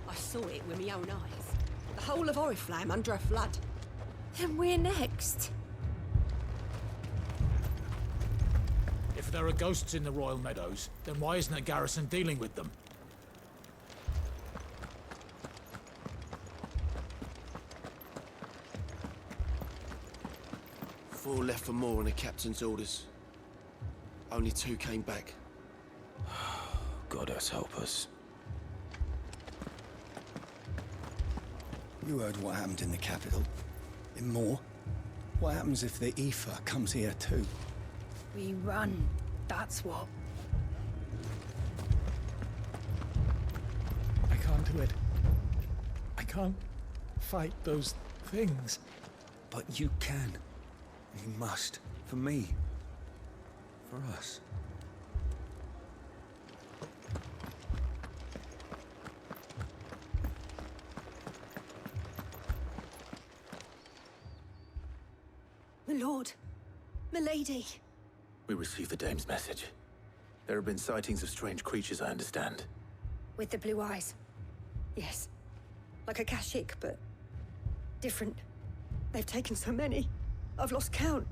I saw it with my own eyes. The whole of Oriflamme under a flood. Then we're next. If there are ghosts in the Royal Meadows, then why isn't a garrison dealing with them? Four left for more on the captain's orders. Only 2 came back. God has help us. You heard what happened in the capital. In Moor. What happens if the Aoife comes here too? We run, that's what. I can't do it. I can't fight those things. But you can. You must. For me. For us. My lord. My lady. We received the dame's message. There have been sightings of strange creatures, I understand. With the blue eyes. Yes. Like a Kashik, but different. They've taken so many. I've lost count.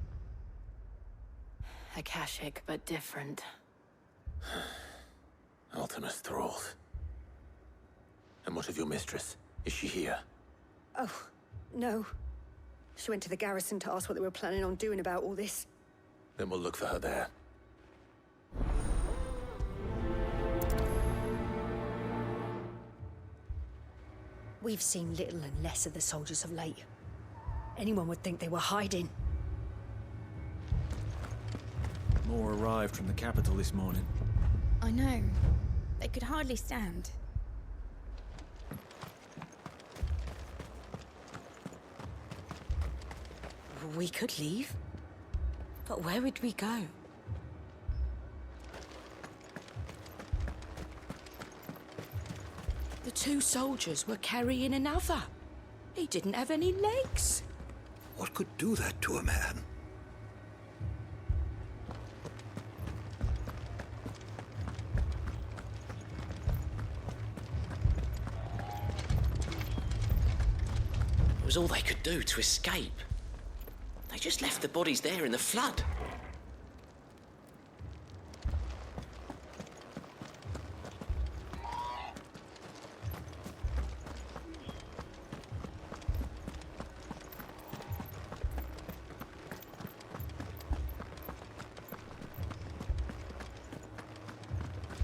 Akashic, but different. Ultimus thralls. And what of your mistress? Is she here? Oh, no. She went to the garrison to ask what they were planning on doing about all this. Then we'll look for her there. We've seen little and less of the soldiers of late. Anyone would think they were hiding. More arrived from the capital this morning. I know. They could hardly stand. We could leave. But where would we go? The two soldiers were carrying another. He didn't have any legs. What could do that to a man? It was all they could do to escape. They just left the bodies there in the flood.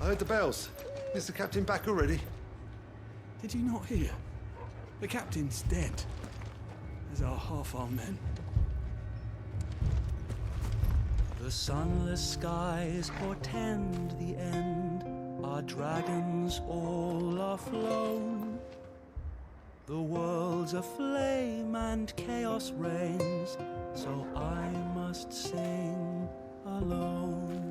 I heard the bells. Is the captain back already? Did you not hear? The captain's dead, as are half our men. The sunless skies portend the end. Our dragons all are flown. The world's aflame and chaos reigns, so I must sing alone.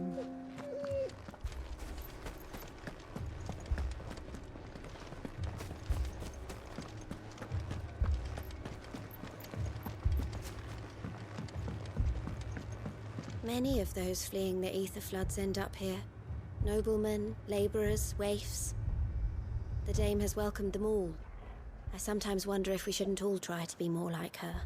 Many of those fleeing the ether floods end up here. Noblemen, labourers, waifs. The Dame has welcomed them all. I sometimes wonder if we shouldn't all try to be more like her.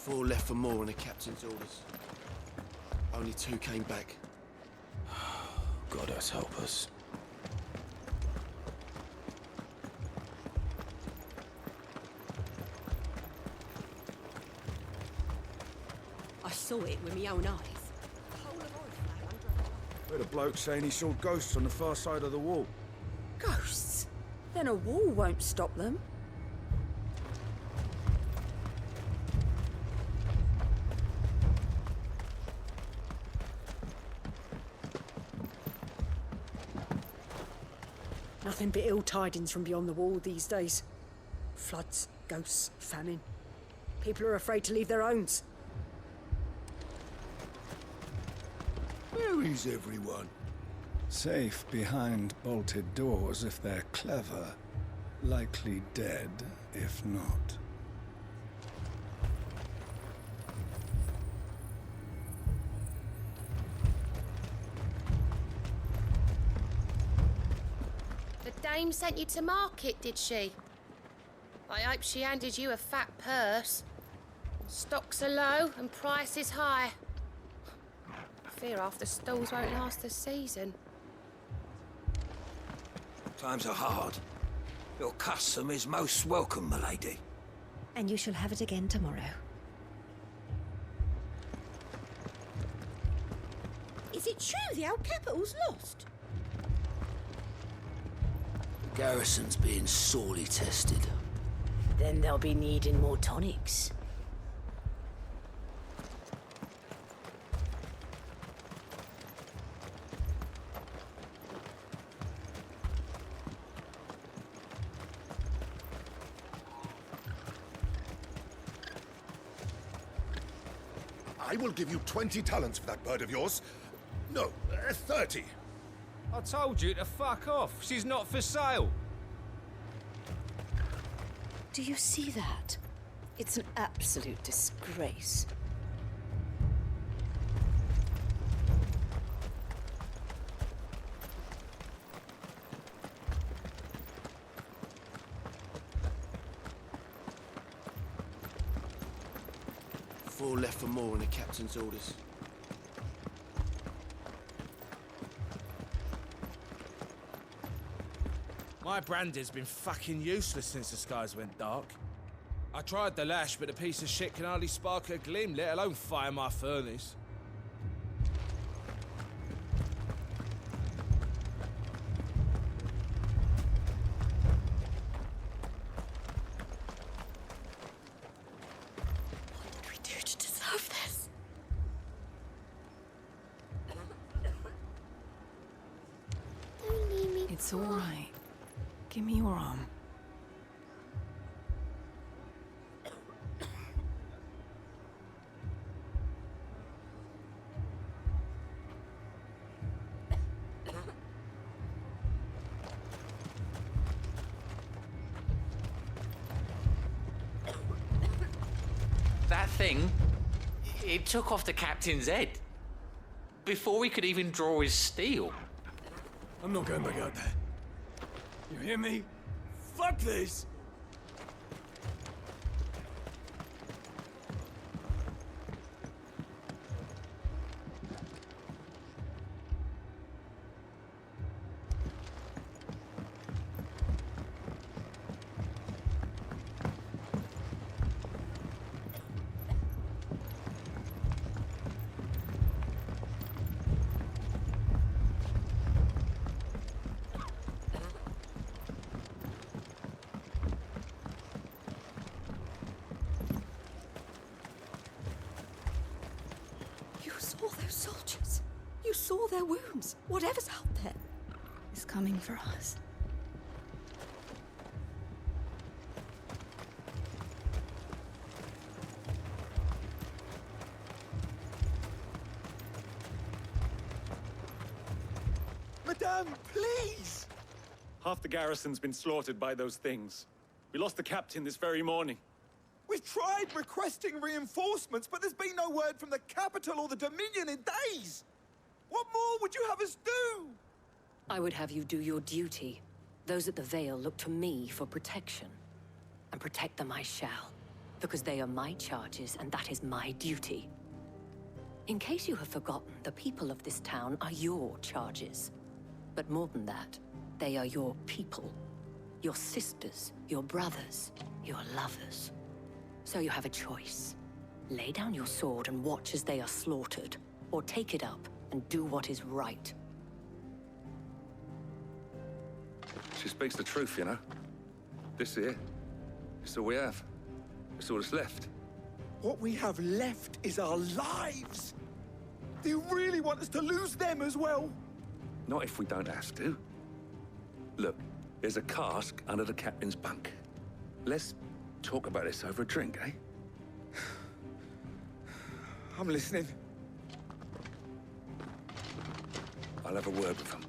Four left for more on the captain's orders. Only 2 came back. God us help us. I saw it with my own eyes. Heard a bloke saying he saw ghosts on the far side of the wall. Ghosts? Then a wall won't stop them. Nothing but ill tidings from beyond the wall these days. Floods, ghosts, famine. People are afraid to leave their homes. Where is everyone? Safe behind bolted doors if they're clever. Likely dead if not. The Dame sent you to market, did she? I hope she handed you a fat purse. Stocks are low and prices high. I fear half the stalls won't last the season. Times are hard. Your custom is most welcome, milady. And you shall have it again tomorrow. Is it true the old capital's lost? The garrison's being sorely tested. Then they'll be needing more tonics. I will give you 20 talents for that bird of yours. No, 30. I told you to fuck off. She's not for sale. Do you see that? It's an absolute disgrace. 4 left for more in the captain's orders. My brandy's been fucking useless since the skies went dark. I tried the lash, but the piece of shit can hardly spark a gleam, let alone fire my furnace. What did we do to deserve this? Don't leave me. It's all right. Give me your arm. That thing, it took off the captain's head. Before we could even draw his steel. I'm not going back out there. You hear me? Fuck this! You saw those soldiers. You saw their wounds. Whatever's out there. It's coming for us. Madame, please! Half the garrison's been slaughtered by those things. We lost the captain this very morning. We've tried requesting reinforcements, but there's been no word from the capital or the Dominion in days! What more would you have us do? I would have you do your duty. Those at the Vale look to me for protection. And protect them I shall, because they are my charges, and that is my duty. In case you have forgotten, the people of this town are your charges. But more than that, they are your people. Your sisters, your brothers, your lovers. So you have a choice. Lay down your sword and watch as they are slaughtered, or take it up and do what is right. She speaks the truth, you know. This here, it's all we have. It's all that's left. What we have left is our lives! Do you really want us to lose them as well? Not if we don't have to. Look, there's a cask under the captain's bunk. Let's talk about this over a drink, eh? I'm listening. I'll have a word with him.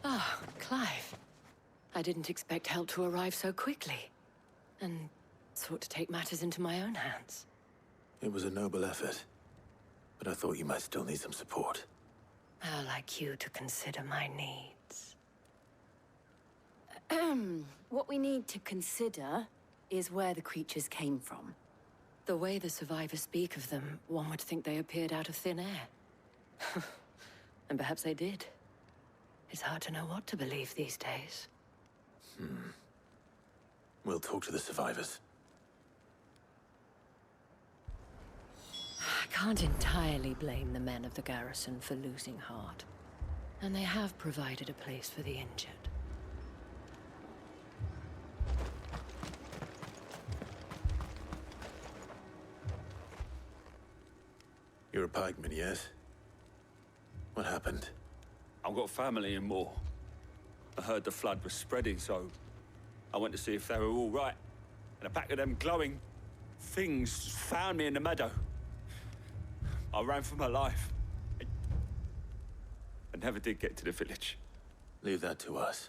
Ah, Clive. I didn't expect help to arrive so quickly. And sought to take matters into my own hands. It was a noble effort, but I thought you might still need some support. How like you to consider my needs. What we need to consider is where the creatures came from. The way the survivors speak of them, one would think they appeared out of thin air. And perhaps they did. It's hard to know what to believe these days. We'll talk to the survivors. I can't entirely blame the men of the garrison for losing heart. And they have provided a place for the injured. You're a pikeman, yes? What happened? I've got family in Moor. I heard the flood was spreading, so I went to see if they were all right. And a pack of them glowing things found me in the meadow. I ran for my life. I never did get to the village. Leave that to us.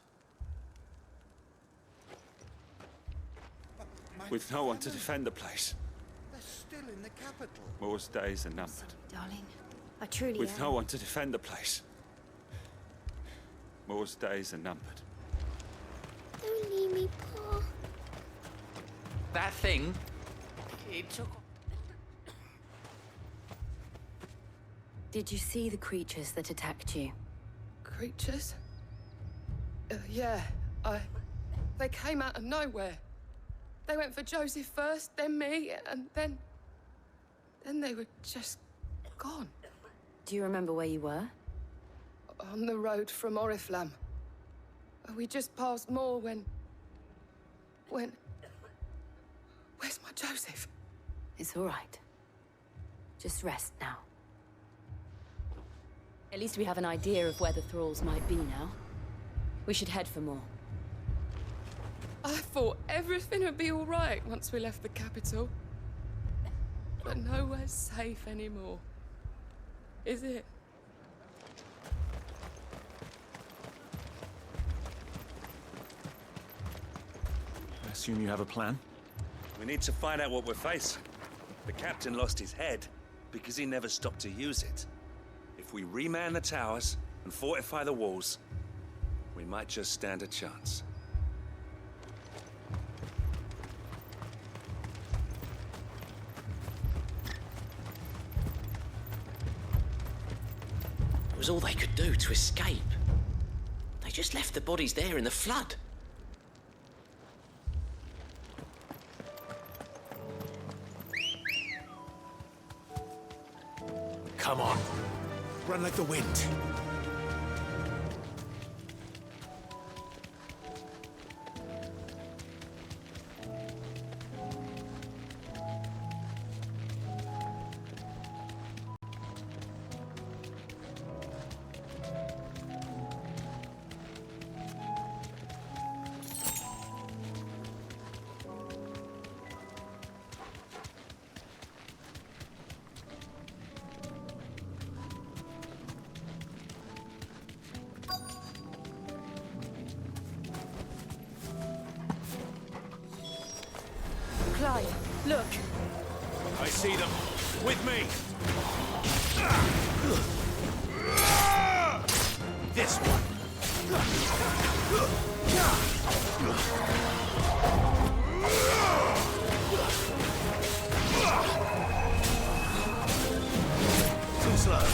With no one to defend the place. They're still in the capital. Moor's days are numbered. Darling, I truly With am. no one to defend the place. Moore's days are numbered. Don't leave me, Pa. That thing, it took... Did you see the creatures that attacked you? Creatures? Yeah, They came out of nowhere. They went for Joseph first, then me, and then they were just gone. Do you remember where you were? On the road from Oriflamme. We just passed Moor when... Where's my Joseph? It's all right. Just rest now. At least we have an idea of where the thralls might be now. We should head for more. I thought everything would be all right once we left the capital. But nowhere's safe anymore. Is it? I assume you have a plan? We need to find out what we're facing. The captain lost his head because he never stopped to use it. If we reman the towers and fortify the walls, we might just stand a chance. It was all they could do to escape. They just left the bodies there in the flood. Come on. Run like the wind. Clive, look. I see them. With me. This one. Too slow.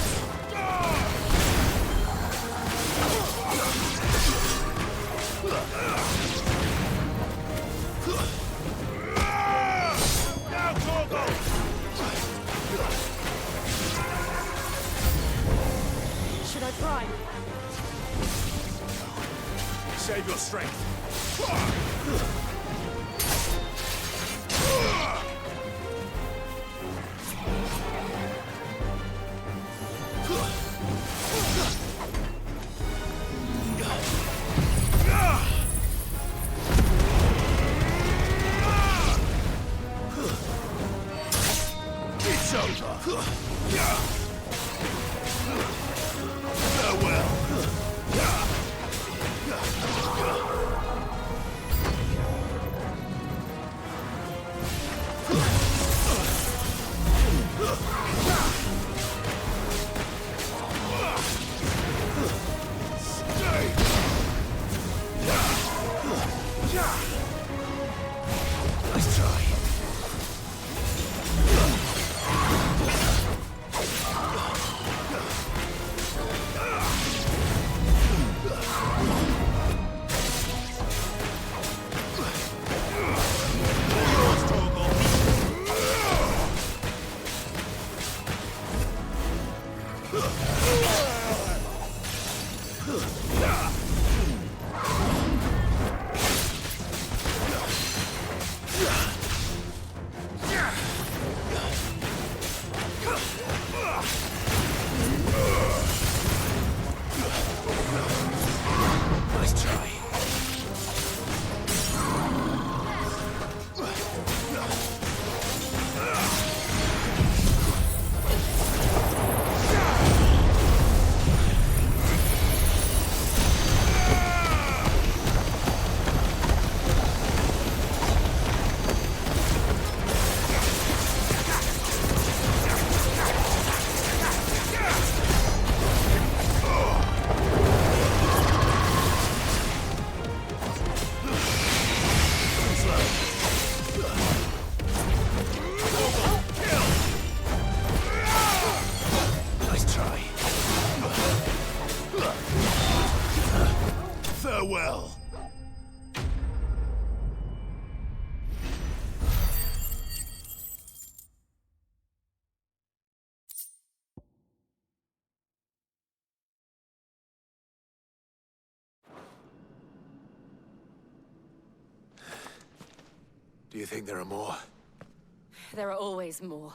Should I try? Save your strength. It's over. Farewell. Nice try. Nice try. Farewell. Do you think there are more? There are always more.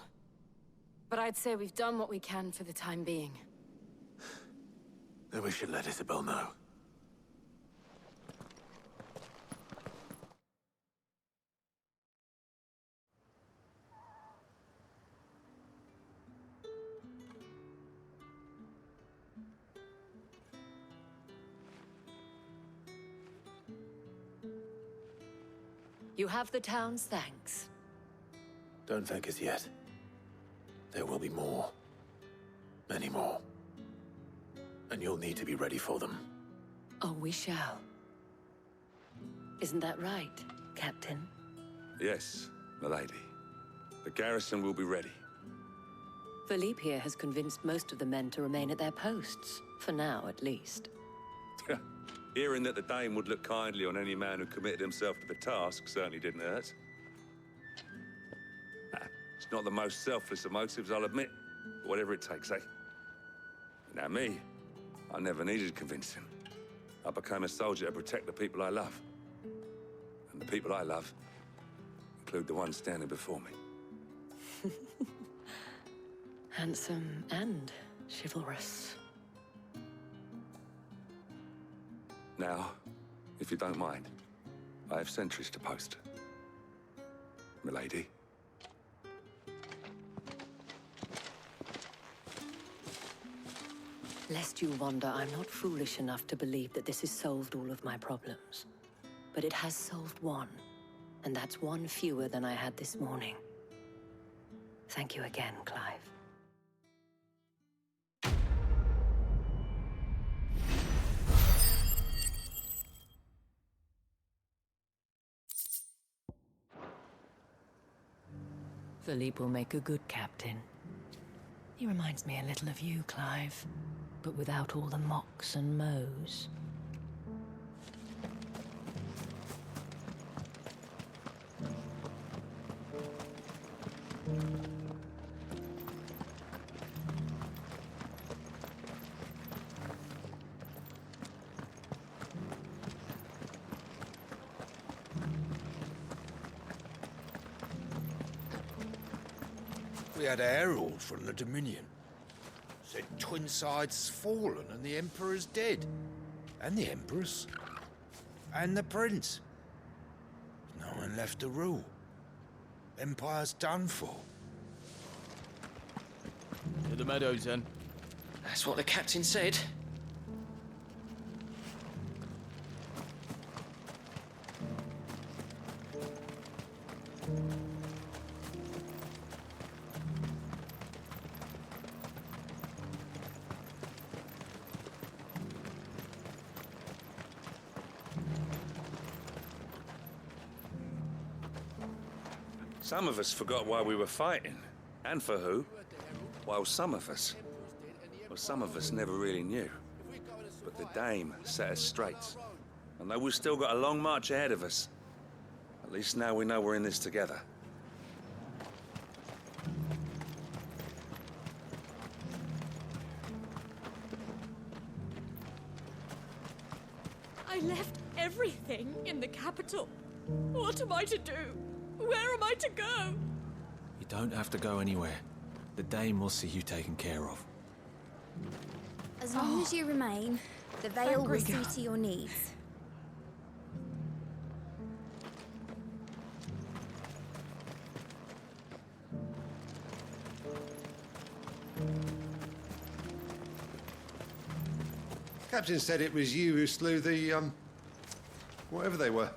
But I'd say we've done what we can for the time being. Then we should let Isabel know. You have the town's thanks. Don't thank us yet. There will be more. Many more. And you'll need to be ready for them. Oh, we shall. Isn't that right, Captain? Yes, milady. The garrison will be ready. Philippe here has convinced most of the men to remain at their posts. For now, at least. Hearing that the Dame would look kindly on any man who committed himself to the task certainly didn't hurt. It's not the most selfless of motives, I'll admit. But whatever it takes, eh? Now me, I never needed convincing. I became a soldier to protect the people I love. And the people I love include the ones standing before me. Handsome and chivalrous. Now, if you don't mind, I have sentries to post. Milady. Lest you wonder, I'm not foolish enough to believe that this has solved all of my problems. But it has solved one, and that's one fewer than I had this morning. Thank you again, Clive. Philippe will make a good captain. He reminds me a little of you, Clive, but without all the mocks and mows. We had a herald from the Dominion. Said Twinside's fallen and the Emperor's dead. And the Empress. And the Prince. No one left to rule. Empire's done for. To the meadows, then. That's what the captain said. Some of us forgot why we were fighting, and for who, while some of us never really knew. But the Dame set us straight, and though we've still got a long march ahead of us, at least now we know we're in this together. I left everything in the capital. What am I to do? Where am I to go? You don't have to go anywhere. The Dame will see you taken care of. As long as you remain, the Vale will see to your needs. Captain said it was you who slew the, whatever they were.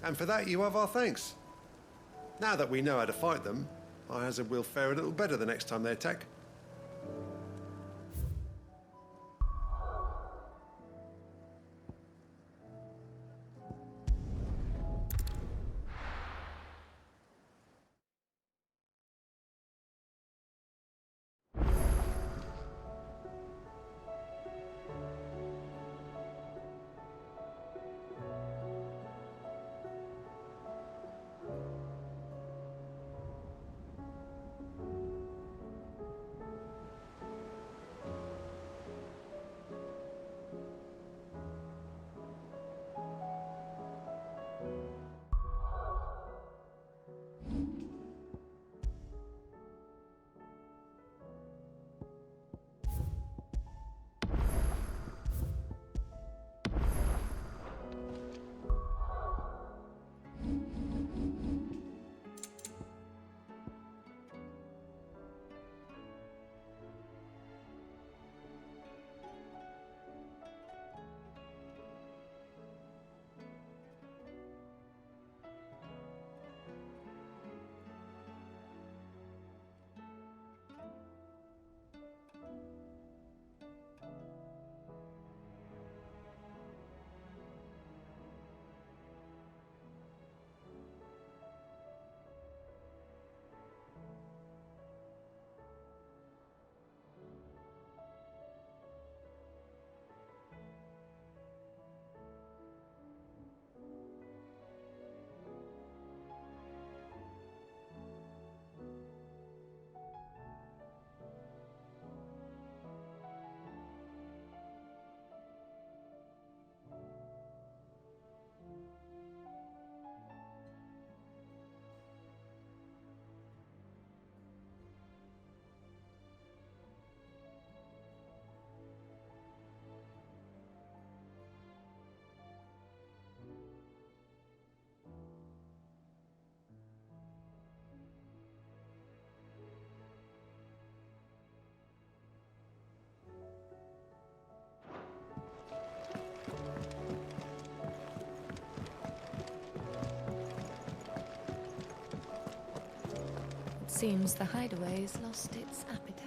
And for that, you have our thanks. Now that we know how to fight them, I hazard we'll fare a little better the next time they attack. Seems the hideaway's lost its appetite.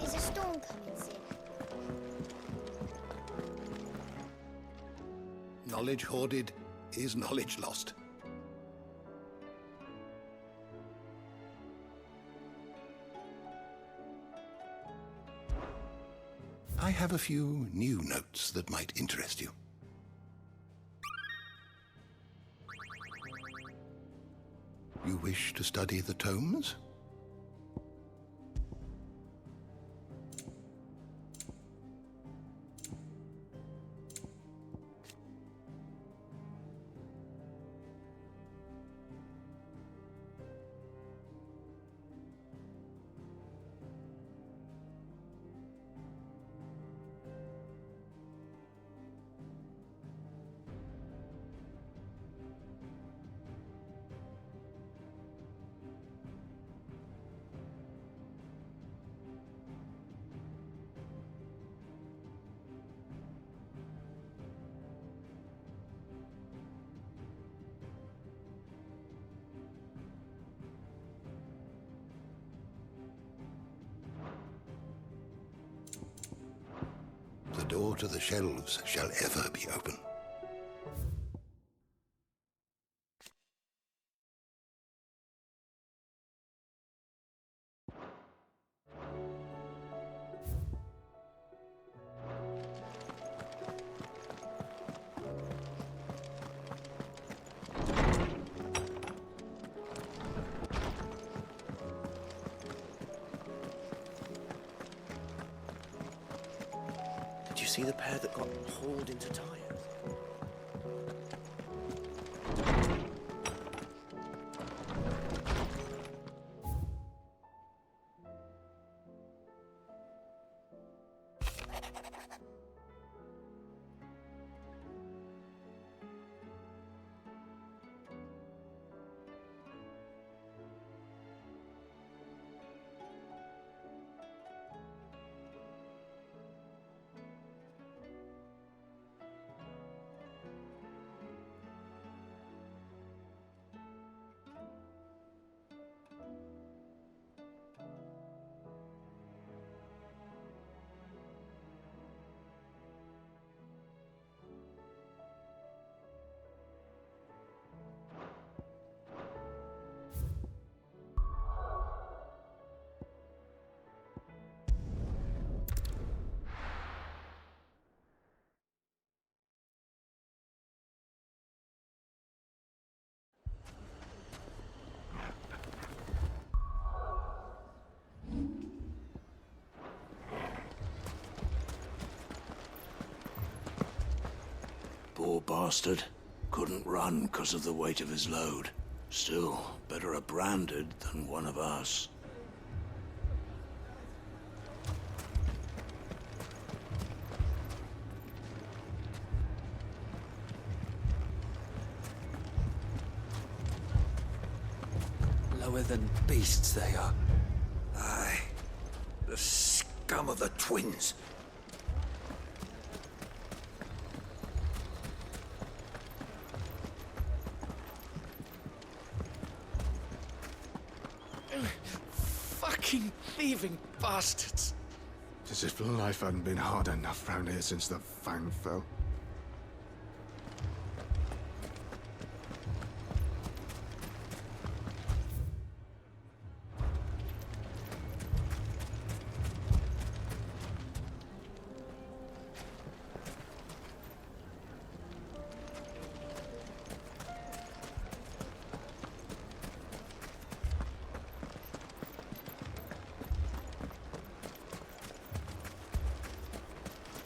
Is a storm coming soon? Knowledge hoarded is knowledge lost. I have a few new notes that might interest you. You wish to study the tomes? The door to the shelves shall ever be open. Did you see the pair that got hauled into tires? Poor bastard. Couldn't run 'cause of the weight of his load. Still, better a branded than one of us. Lower than beasts they are. Aye. The scum of the twins. Fucking thieving bastards. It's as if life hadn't been hard enough round here since the Fang fell.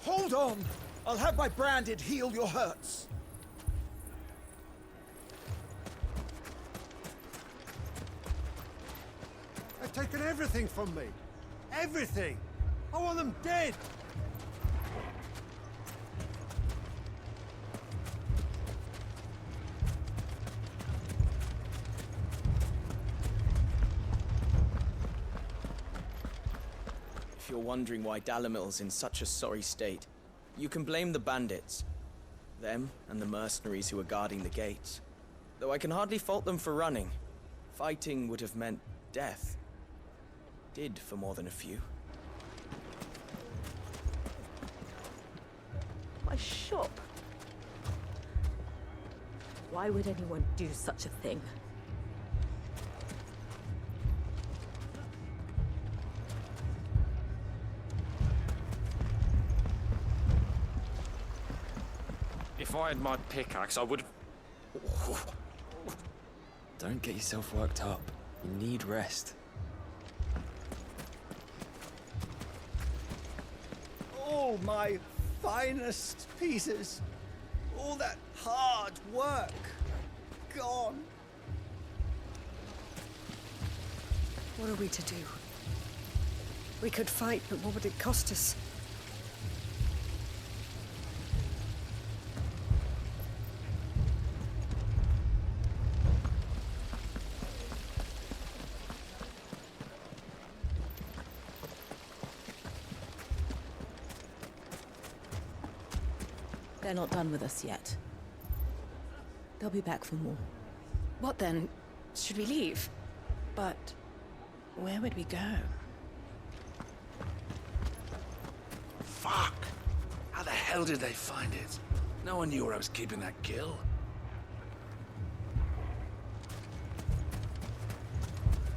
Hold on! I'll have my branded heal your hurts. They've taken everything from me. Everything! I want them dead! If you're wondering why Dalamil's in such a sorry state, you can blame the bandits. Them and the mercenaries who are guarding the gates. Though I can hardly fault them for running. Fighting would have meant death. Did for more than a few. My shop. Why would anyone do such a thing? If I had my pickaxe, I would have... Don't get yourself worked up. You need rest. All my finest pieces. All that hard work. Gone. What are we to do? We could fight, but what would it cost us? They're not done with us yet. They'll be back for more. What then? Should we leave? But where would we go? Fuck! How the hell did they find it? No one knew where I was keeping that kill.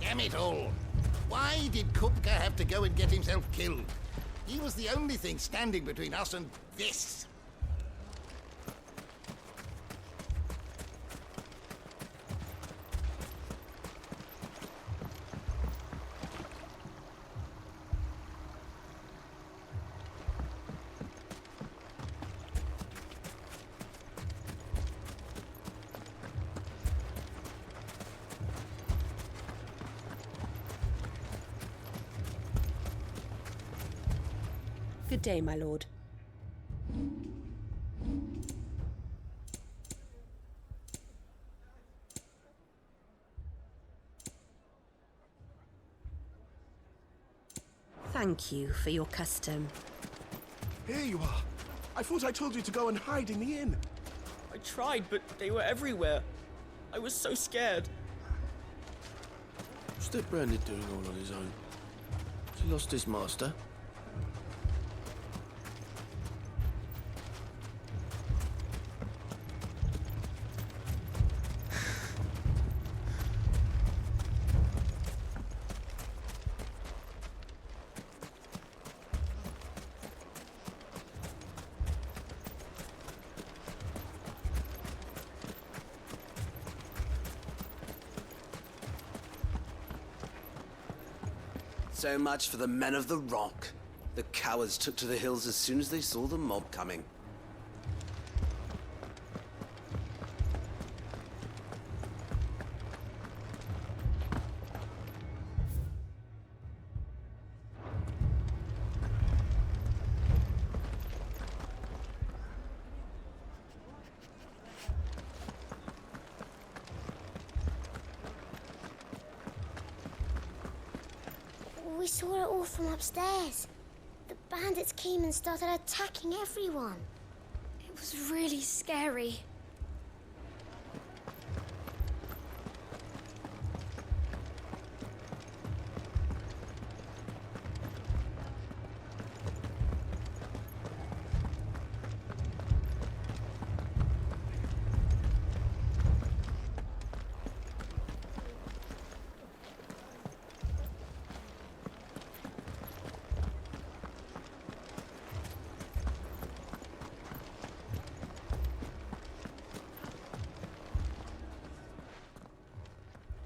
Damn it all! Why did Kupka have to go and get himself killed? He was the only thing standing between us and this. Good day, my lord. Thank you for your custom. Here you are. I thought I told you to go and hide in the inn. I tried, but they were everywhere. I was so scared. What's that Branded doing all on his own? Has he lost his master? So much for the men of the Rock. The cowards took to the hills as soon as they saw the mob coming. We saw it all from upstairs. The bandits came and started attacking everyone. It was really scary.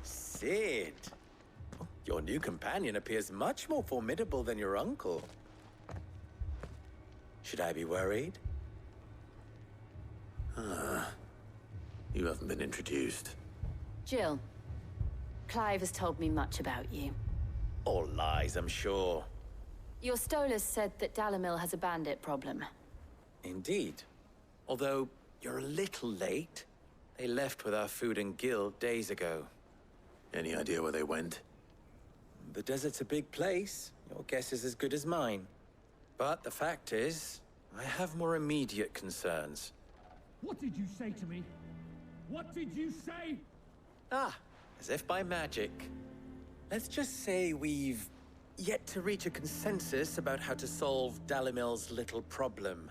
Sid, your new companion appears much more formidable than your uncle. Should I be worried? You haven't been introduced. Jill, Clive has told me much about you. All lies, I'm sure. Your Stolas said that Dalamil has a bandit problem. Indeed. Although you're a little late. They left with our food and guild days ago. Any idea where they went? The desert's a big place. You'll Your guess is as good as mine. But the fact is, I have more immediate concerns. What did you say to me? What did you say? Ah, as if by magic. Let's just say we've yet to reach a consensus about how to solve Dalimil's little problem.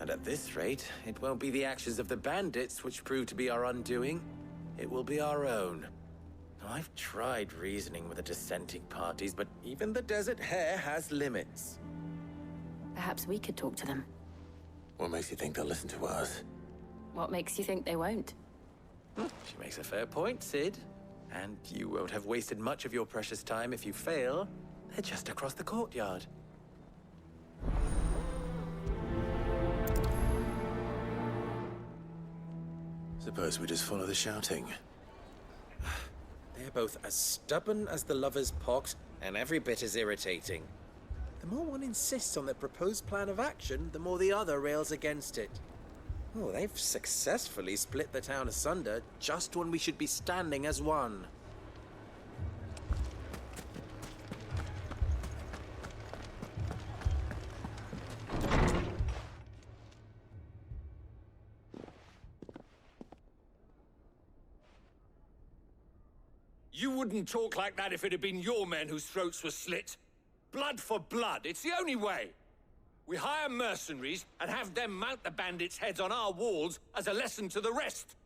And at this rate, it won't be the actions of the bandits which prove to be our undoing. It will be our own. I've tried reasoning with the dissenting parties, but even the Desert Hare has limits. Perhaps we could talk to them. What makes you think they'll listen to us? What makes you think they won't? She makes a fair point, Sid. And you won't have wasted much of your precious time if you fail. They're just across the courtyard. Suppose we just follow the shouting. They're both as stubborn as the lover's pox, and every bit as irritating. The more one insists on their proposed plan of action, the more the other rails against it. Oh, they've successfully split the town asunder just when we should be standing as one. You wouldn't talk like that if it had been your men whose throats were slit. Blood for blood, it's the only way. We hire mercenaries and have them mount the bandits' heads on our walls as a lesson to the rest.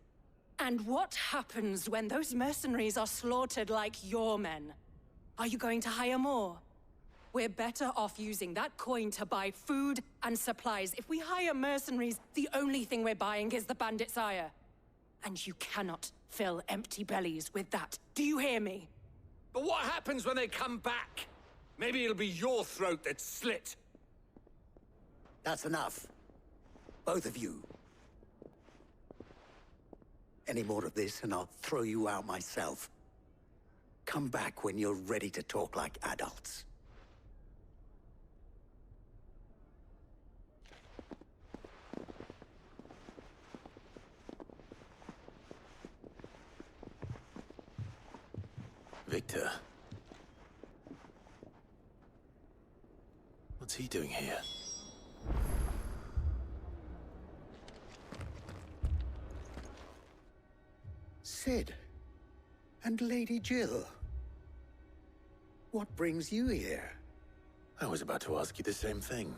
And what happens when those mercenaries are slaughtered like your men? Are you going to hire more? We're better off using that coin to buy food and supplies. If we hire mercenaries, the only thing we're buying is the bandits' ire. And you cannot fill empty bellies with that. Do you hear me? But what happens when they come back? Maybe it'll be your throat that's slit. That's enough. Both of you. Any more of this and I'll throw you out myself. Come back when you're ready to talk like adults. Victor. What's he doing here? Sid. And Lady Jill. What brings you here? I was about to ask you the same thing.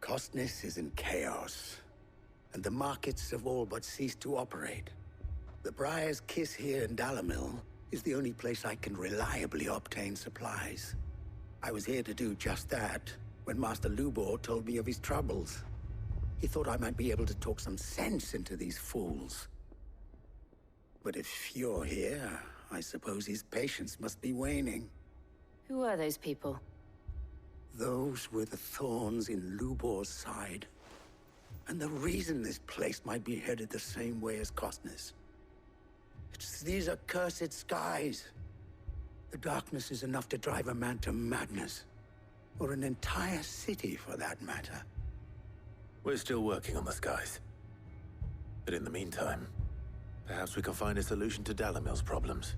Costness is in chaos, and the markets have all but ceased to operate. The Briar's Kiss here in Dalimil is the only place I can reliably obtain supplies. I was here to do just that when Master Lubor told me of his troubles. He thought I might be able to talk some sense into these fools. But if you're here, I suppose his patience must be waning. Who are those people? Those were the thorns in Lubor's side. And the reason this place might be headed the same way as Costness. It's these accursed skies. The darkness is enough to drive a man to madness. Or an entire city, for that matter. We're still working on the skies. But in the meantime, perhaps we can find a solution to Dalimil's problems.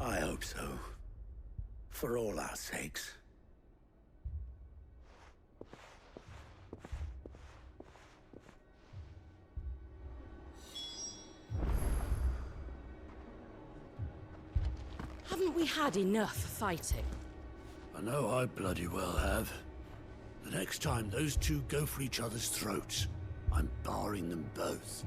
I hope so. For all our sakes. Haven't we had enough fighting? I know I bloody well have. The next time those two go for each other's throats, I'm barring them both.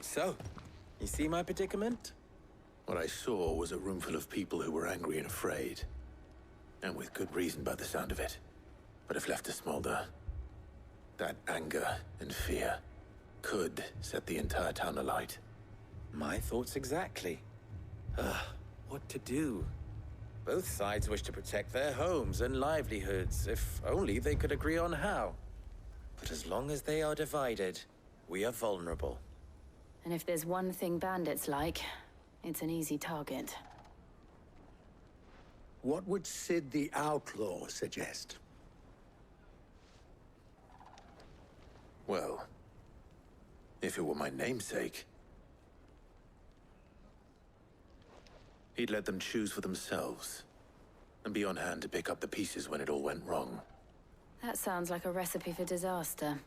So, you see my predicament? What I saw was a room full of people who were angry and afraid. And with good reason by the sound of it. But if left to smolder, that anger and fear could set the entire town alight. My thoughts exactly. What to do? Both sides wish to protect their homes and livelihoods, if only they could agree on how. But as long as they are divided, we are vulnerable. And if there's one thing bandits like, it's an easy target. What would Sid the Outlaw suggest? Well, if it were my namesake, he'd let them choose for themselves, and be on hand to pick up the pieces when it all went wrong. That sounds like a recipe for disaster.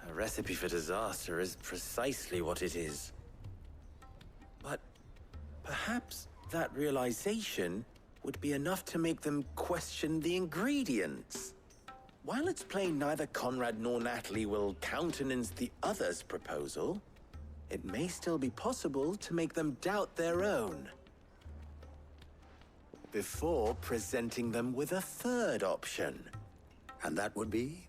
A recipe for disaster is precisely what it is. But perhaps that realization would be enough to make them question the ingredients. While it's plain neither Conrad nor Natalie will countenance the other's proposal, it may still be possible to make them doubt their own before presenting them with a third option. And that would be?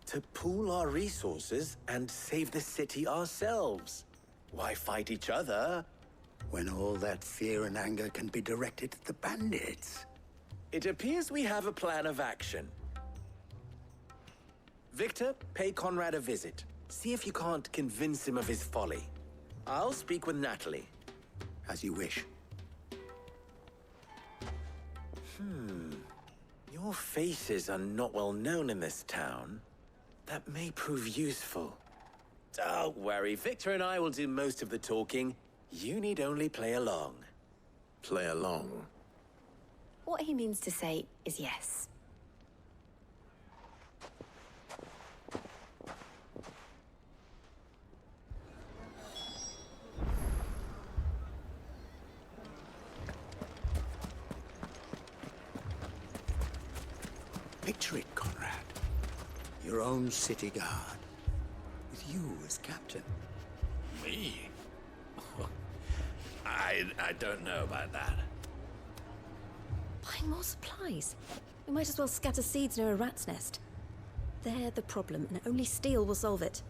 To pool our resources and save the city ourselves. Why fight each other? When all that fear and anger can be directed at the bandits. It appears we have a plan of action. Victor, pay Conrad a visit. See if you can't convince him of his folly. I'll speak with Natalie. As you wish. Your faces are not well known in this town. That may prove useful. Don't worry, Victor and I will do most of the talking. You need only play along. Play along? What he means to say is yes. Picture it, Conrad. Your own city guard. With you as captain. Me? I don't know about that. Buying more supplies. We might as well scatter seeds near a rat's nest. They're the problem, and only steel will solve it.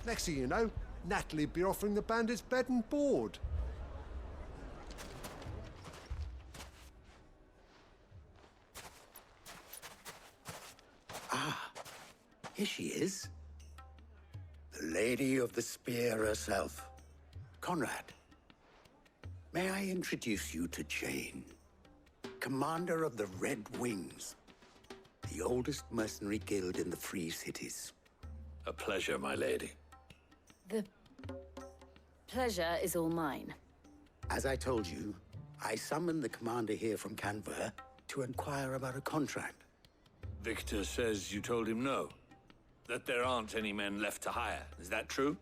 Next thing you know, Natalie'd be offering the bandits bed and board. Here she is. The Lady of the Spear herself. Conrad, may I introduce you to Jane, commander of the Red Wings, the oldest mercenary guild in the Free Cities. A pleasure, my lady. The pleasure is all mine. As I told you, I summoned the commander here from Canver to inquire about a contract. Victor says you told him no. That there aren't any men left to hire. Is that true?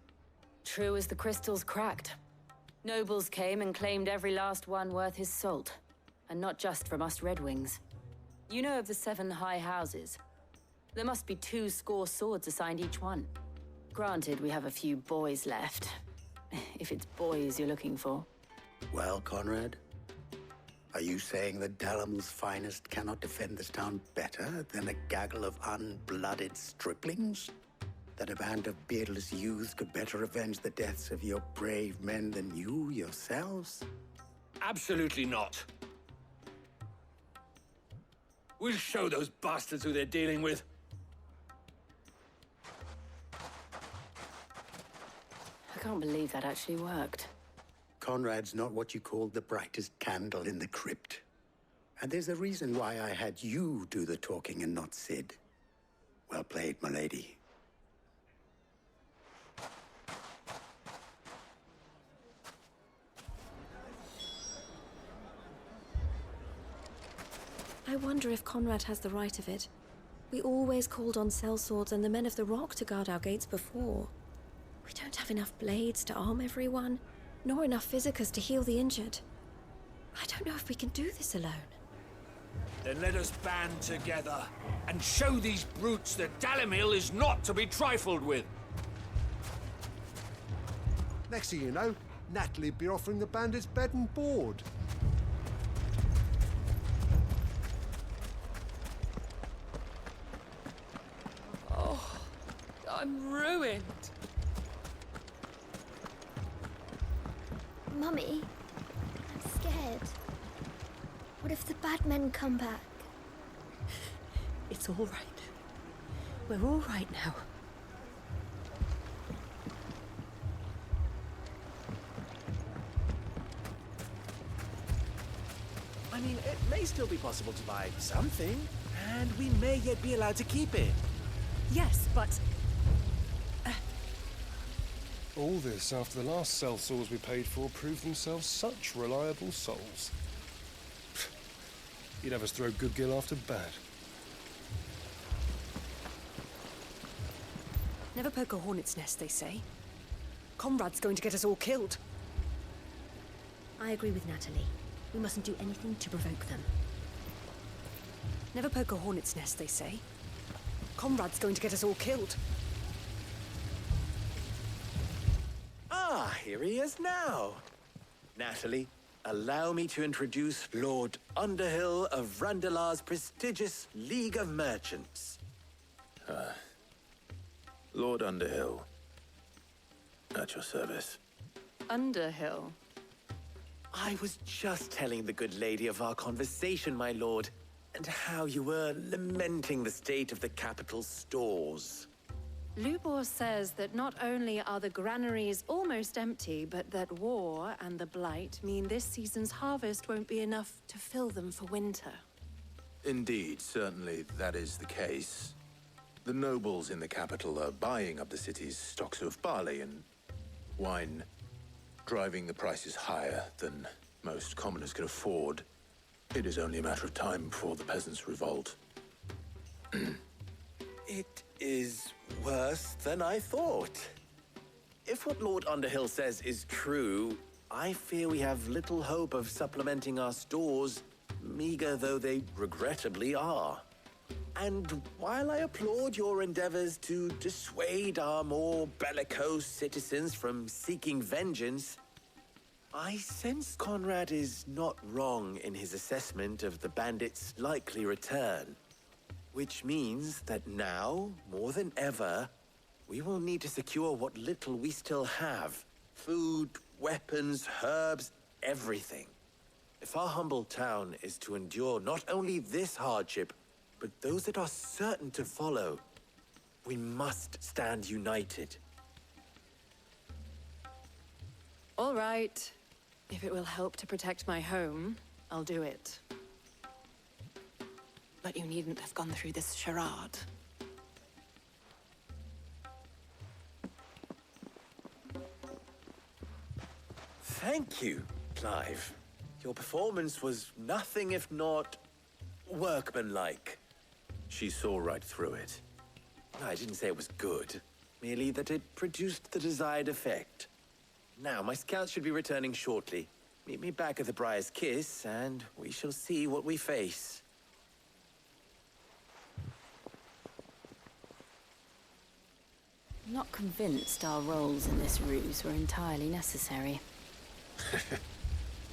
True as the crystals cracked. Nobles came and claimed every last one worth his salt. And not just from us Red Wings. You know of the 7 high houses. There must be 2 swords assigned each one. Granted, we have a few boys left. If it's boys you're looking for. Well, Conrad, are you saying that Dalamil's finest cannot defend this town better than a gaggle of unblooded striplings? That a band of beardless youths could better avenge the deaths of your brave men than you yourselves? Absolutely not. We'll show those bastards who they're dealing with. I can't believe that actually worked. Conrad's not what you call the brightest candle in the crypt. And there's a reason why I had you do the talking and not Sid. Well played, my lady. I wonder if Conrad has the right of it. We always called on sellswords and the men of the Rock to guard our gates before. We don't have enough blades to arm everyone, nor enough physicers to heal the injured. I don't know if we can do this alone. Then let us band together and show these brutes that Dalimil is not to be trifled with. Next thing you know, Natalie'd be offering the bandits bed and board. Oh, I'm ruined. Mummy, I'm scared. What if the bad men come back? It's all right. We're all right now. I mean, it may still be possible to buy something, and we may yet be allowed to keep it. Yes, but... All this after the last sellswords we paid for proved themselves such reliable souls. You'd have us throw good gil after bad. Never poke a hornet's nest, they say. Conrad's going to get us all killed. I agree with Natalie. We mustn't do anything to provoke them. Never poke a hornet's nest, they say. Conrad's going to get us all killed. Ah, here he is now. Natalie, allow me to introduce Lord Underhill of Randalar's prestigious League of Merchants. Lord Underhill. At your service. Underhill? I was just telling the good lady of our conversation, my lord, and how you were lamenting the state of the capital's stores. Lubor says that not only are the granaries almost empty, but that war and the Blight mean this season's harvest won't be enough to fill them for winter. Indeed, certainly that is the case. The nobles in the capital are buying up the city's stocks of barley and wine, driving the prices higher than most commoners can afford. It is only a matter of time before the peasants revolt. It is worse than I thought. If what Lord Underhill says is true, I fear we have little hope of supplementing our stores, meager though they regrettably are. And while I applaud your endeavors to dissuade our more bellicose citizens from seeking vengeance, I sense Conrad is not wrong in his assessment of the bandits' likely return. Which means that now, more than ever, we will need to secure what little we still have. Food, weapons, herbs, everything. If our humble town is to endure not only this hardship, but those that are certain to follow, we must stand united. All right. If it will help to protect my home, I'll do it. But you needn't have gone through this charade. Thank you, Clive. Your performance was nothing if not workmanlike. She saw right through it. I didn't say it was good, merely that it produced the desired effect. Now, my scouts should be returning shortly. Meet me back at the Briar's Kiss, and we shall see what we face. I'm not convinced our roles in this ruse were entirely necessary.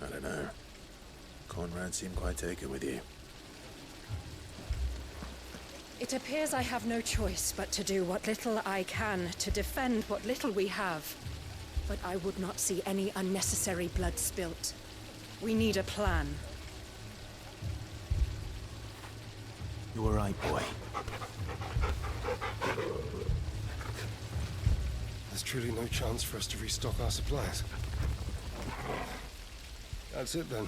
I don't know. Conrad seemed quite taken with you. It appears I have no choice but to do what little I can to defend what little we have. But I would not see any unnecessary blood spilt. We need a plan. You were right, boy. There's truly no chance for us to restock our supplies. That's it then.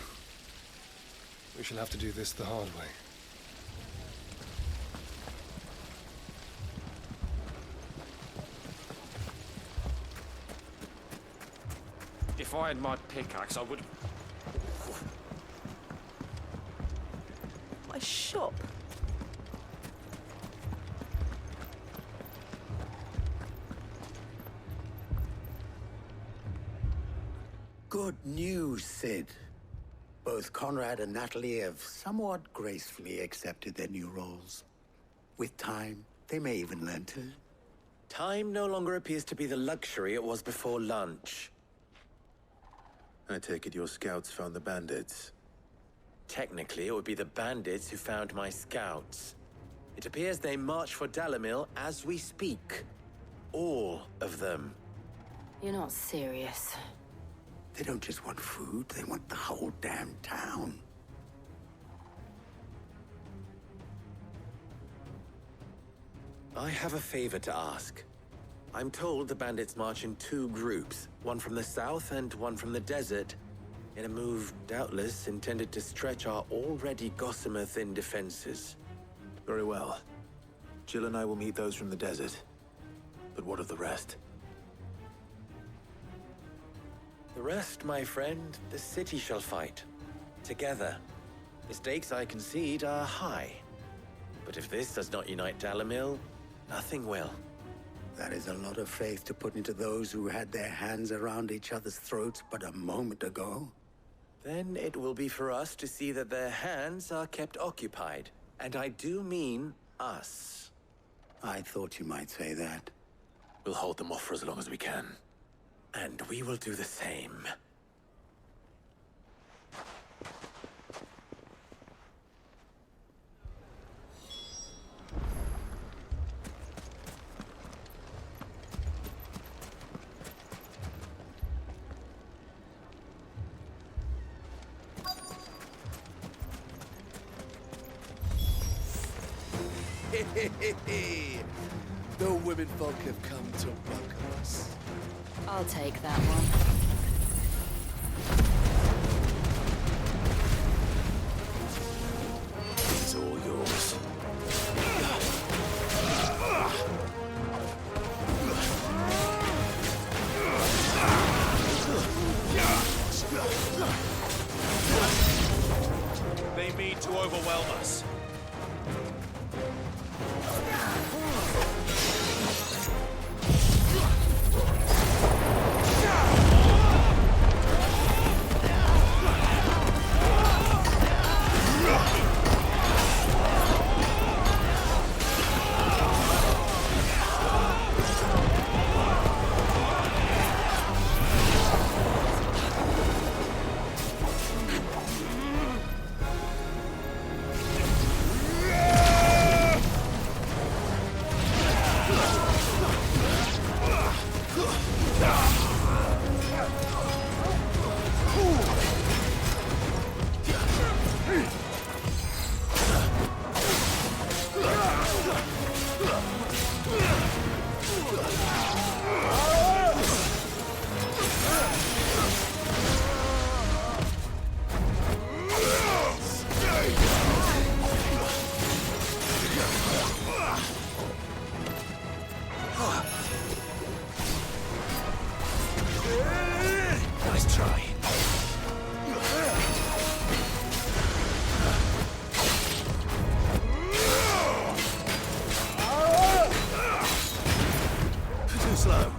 We shall have to do this the hard way. If I had my pickaxe, I would... My shop? Good news, Sid. Both Conrad and Natalie have somewhat gracefully accepted their new roles. With time, they may even learn to... Time no longer appears to be the luxury it was before lunch. I take it your scouts found the bandits. Technically, it would be the bandits who found my scouts. It appears they march for Dalimil as we speak. All of them. You're not serious. They don't just want food, they want the whole damn town. I have a favor to ask. I'm told the bandits march in two groups, one from the south and one from the desert, in a move doubtless intended to stretch our already gossamer-thin defenses. Very well. Jill and I will meet those from the desert. But what of the rest? The rest, my friend, the city shall fight. Together. The stakes, I concede, are high. But if this does not unite Dalimil, nothing will. That is a lot of faith to put into those who had their hands around each other's throats but a moment ago. Then it will be for us to see that their hands are kept occupied. And I do mean us. I thought you might say that. We'll hold them off for as long as we can. And we will do the same. The women folk have come to welcome us. I'll take that one. It's all yours. They mean to overwhelm us. Nice try. Too slow.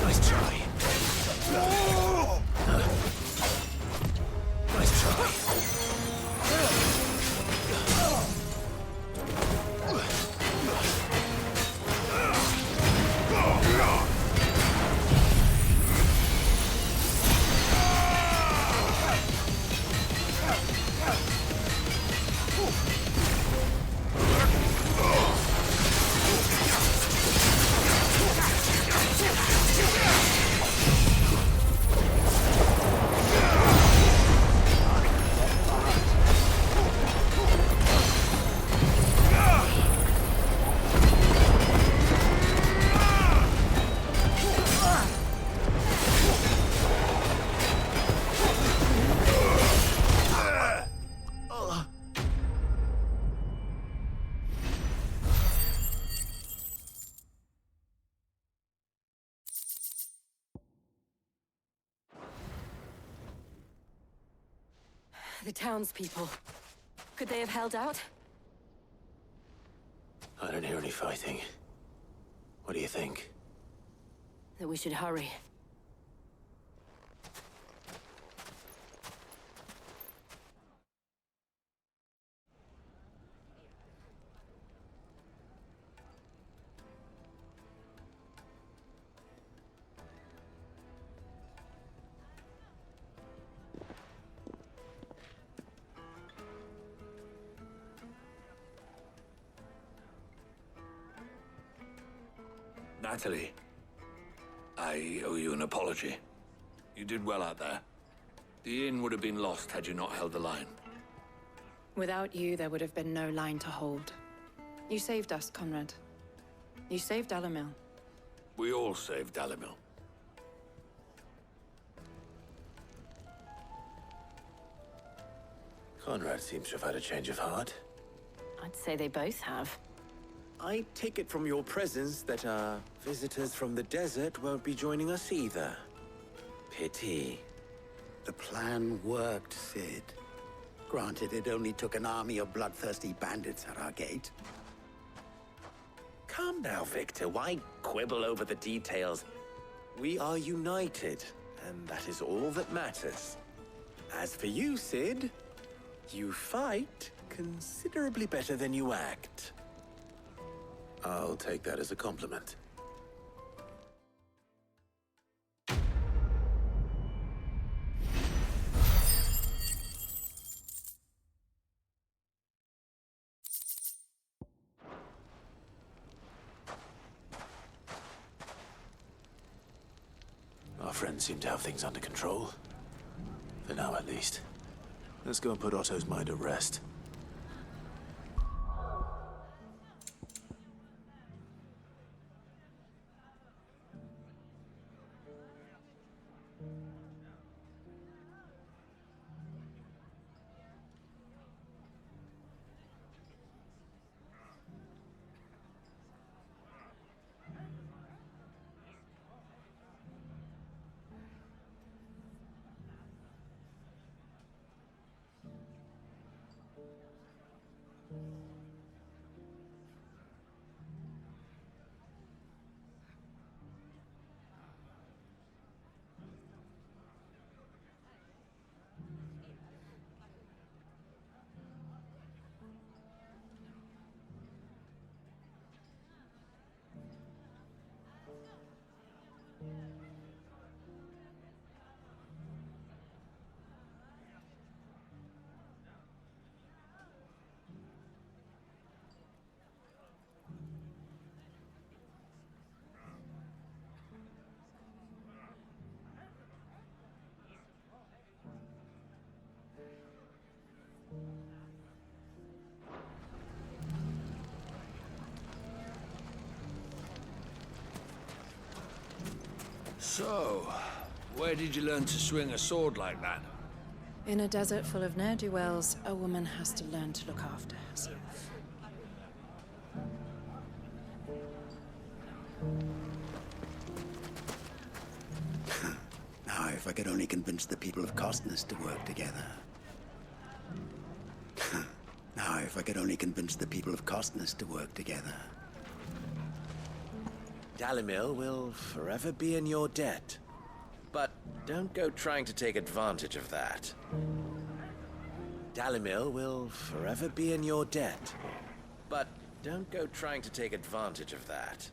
Nice try. Nice try. The townspeople. Could they have held out? I don't hear any fighting. What do you think? That we should hurry. Natalie, I owe you an apology. You did well out there. The inn would have been lost had you not held the line. Without you, there would have been no line to hold. You saved us, Conrad. You saved Dalimil. We all saved Dalimil. Conrad seems to have had a change of heart. I'd say they both have. I take it from your presence that our visitors from the desert won't be joining us either. Pity. The plan worked, Sid. Granted, it only took an army of bloodthirsty bandits at our gate. Calm now, Victor. Why quibble over the details? We are united, and that is all that matters. As for you, Sid, you fight considerably better than you act. I'll take that as a compliment. Our friends seem to have things under control. For now, at least. Let's go and put Otto's mind at rest. So, where did you learn to swing a sword like that? In a desert full of ne'er-do-wells, a woman has to learn to look after herself. Now, if I could only convince the people of Costness to work together. Now, if I could only convince the people of Costness to work together. Dalimil will forever be in your debt. But don't go trying to take advantage of that. Dalimil will forever be in your debt. But don't go trying to take advantage of that.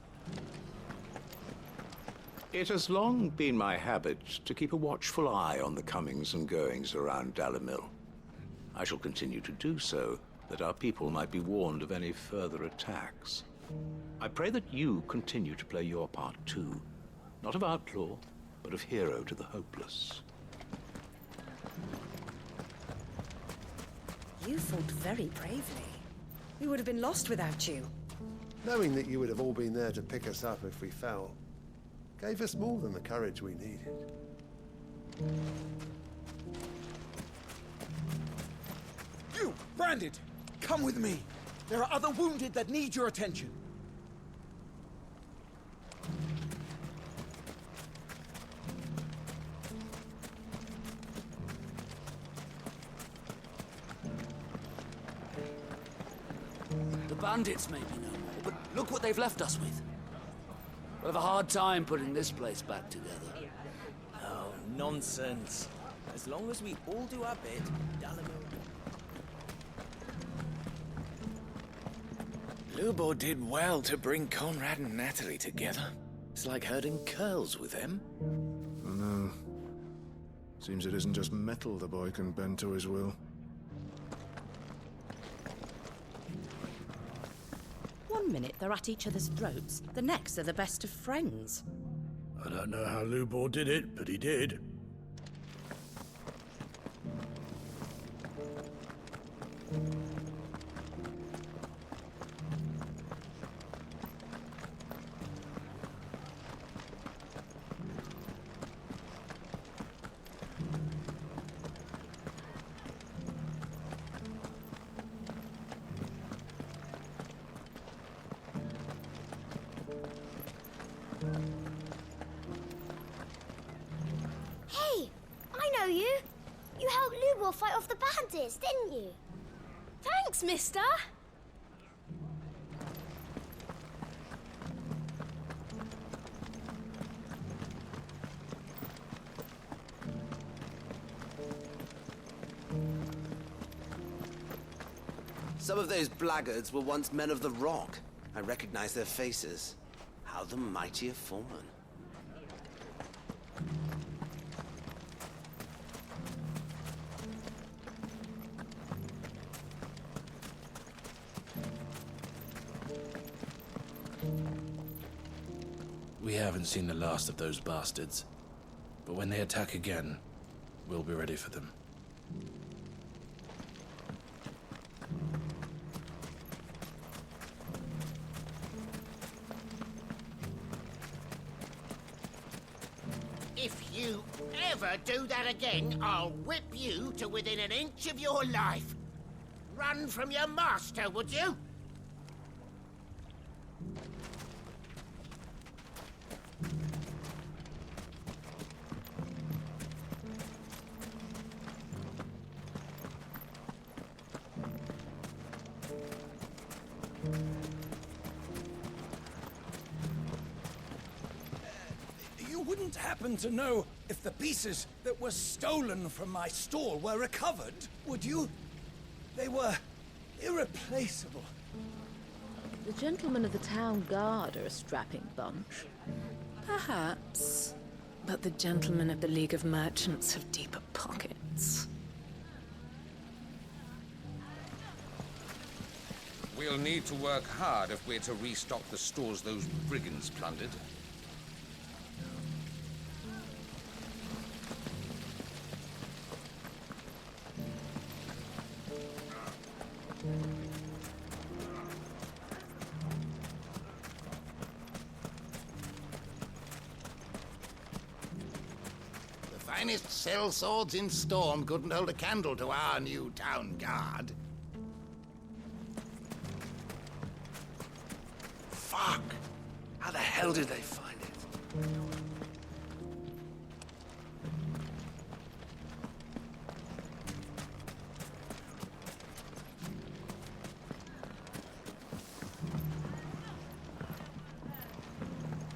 It has long been my habit to keep a watchful eye on the comings and goings around Dalimil. I shall continue to do so, that our people might be warned of any further attacks. I pray that you continue to play your part too, not of outlaw, but of hero to the hopeless. You fought very bravely. We would have been lost without you. Knowing that you would have all been there to pick us up if we fell, gave us more than the courage we needed. You, Branded! Come with me! There are other wounded that need your attention. The bandits may be no more, but look what they've left us with. We'll have a hard time putting this place back together. Oh, nonsense. As long as we all do our bit, Dalimil... Lubor did well to bring Conrad and Natalie together. It's like herding curls with them. I know. Seems it isn't just metal the boy can bend to his will. One minute they're at each other's throats, the next they're the best of friends. I don't know how Lubor did it, but he did. Hey, I know you. You helped Lubor fight off the bandits, didn't you? Thanks, mister. Some of those blackguards were once men of the Rock. I recognize their faces. How the mighty have fallen. We haven't seen the last of those bastards. But when they attack again, we'll be ready for them. If you ever do that again, I'll whip you to within an inch of your life. Run from your master, would you? You wouldn't happen to know if the pieces that were stolen from my stall were recovered, would you? They were irreplaceable. The gentlemen of the town guard are a strapping bunch. Perhaps. But the gentlemen of the League of Merchants have deeper pockets. We'll need to work hard if we're to restock the stores those brigands plundered. The finest sellswords in Storm couldn't hold a candle to our new town guard. Fuck! How the hell did they find it?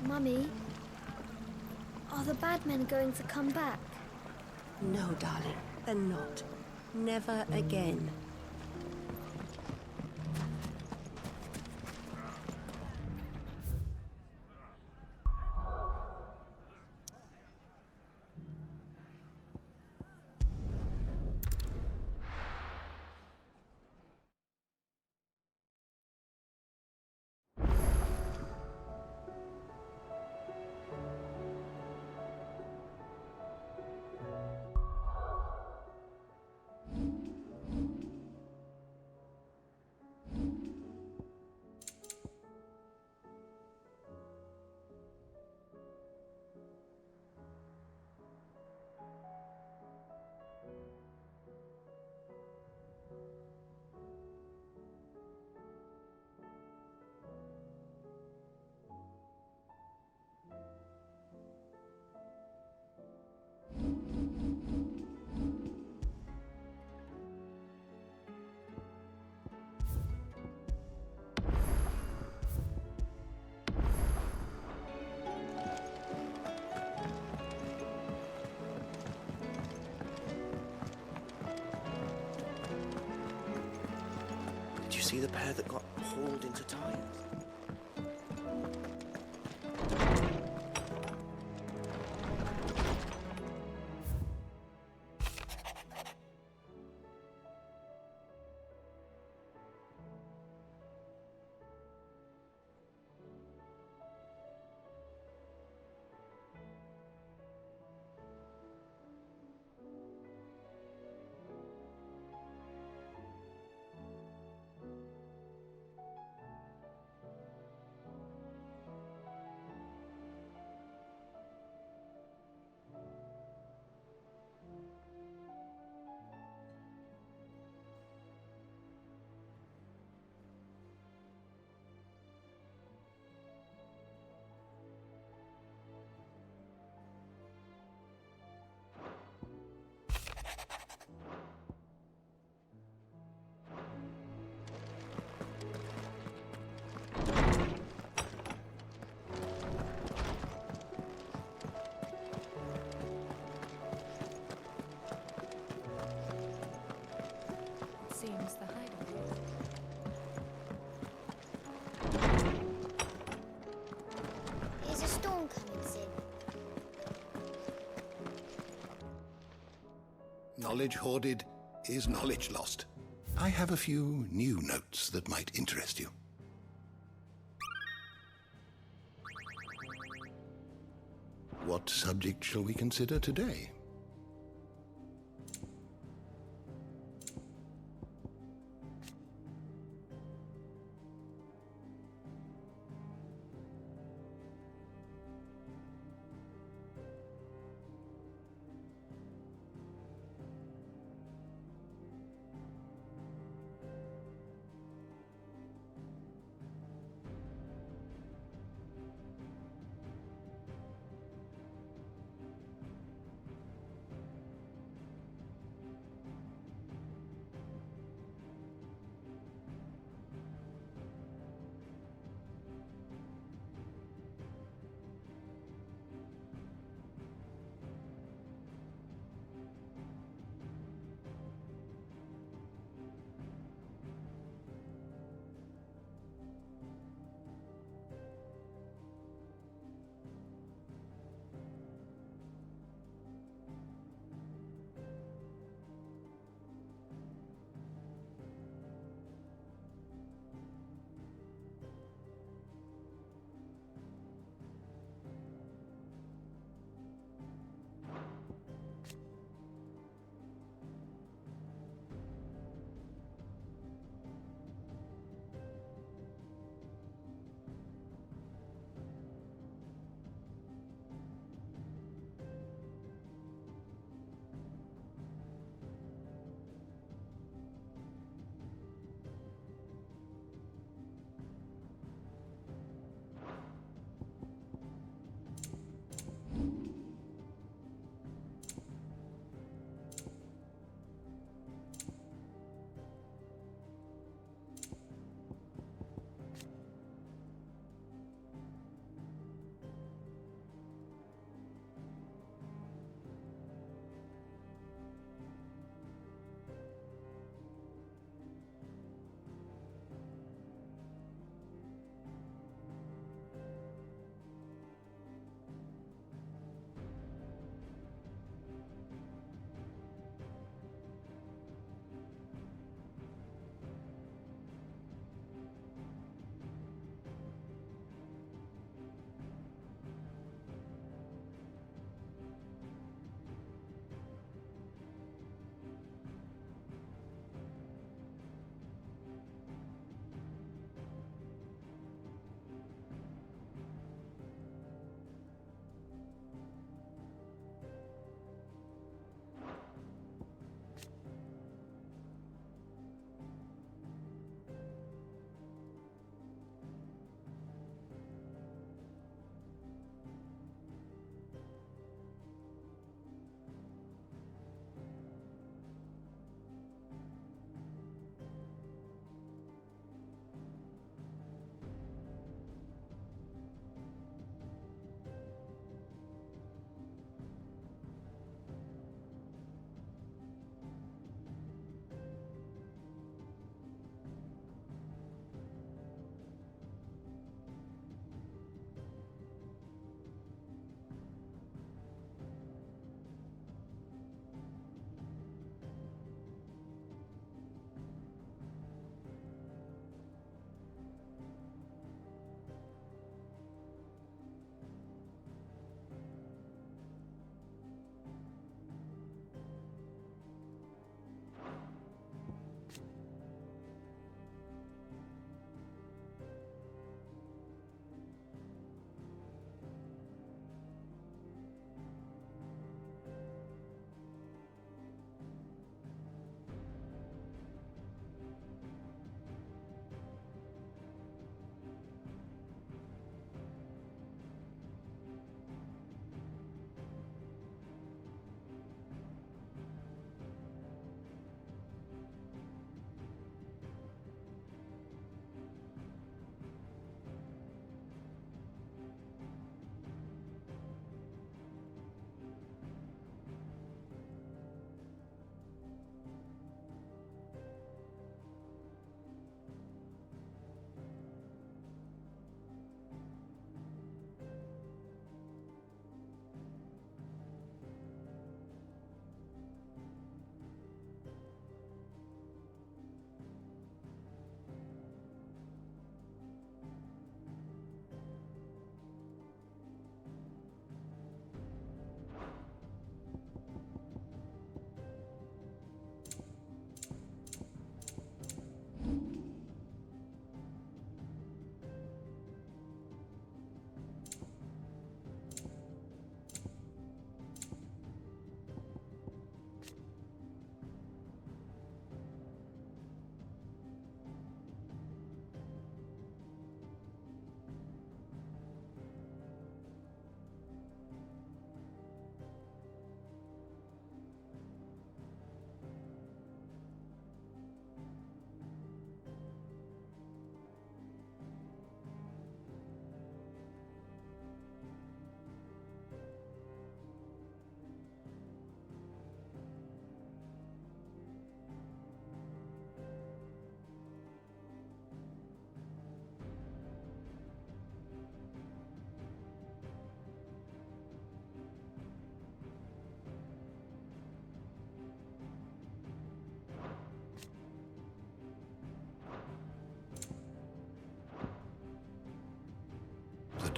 Mummy, are the bad men going to come back? No, darling, they're not. Never again. Did you see the pair that got hauled into Tyne? Knowledge hoarded is knowledge lost. I have a few new notes that might interest you. What subject shall we consider today?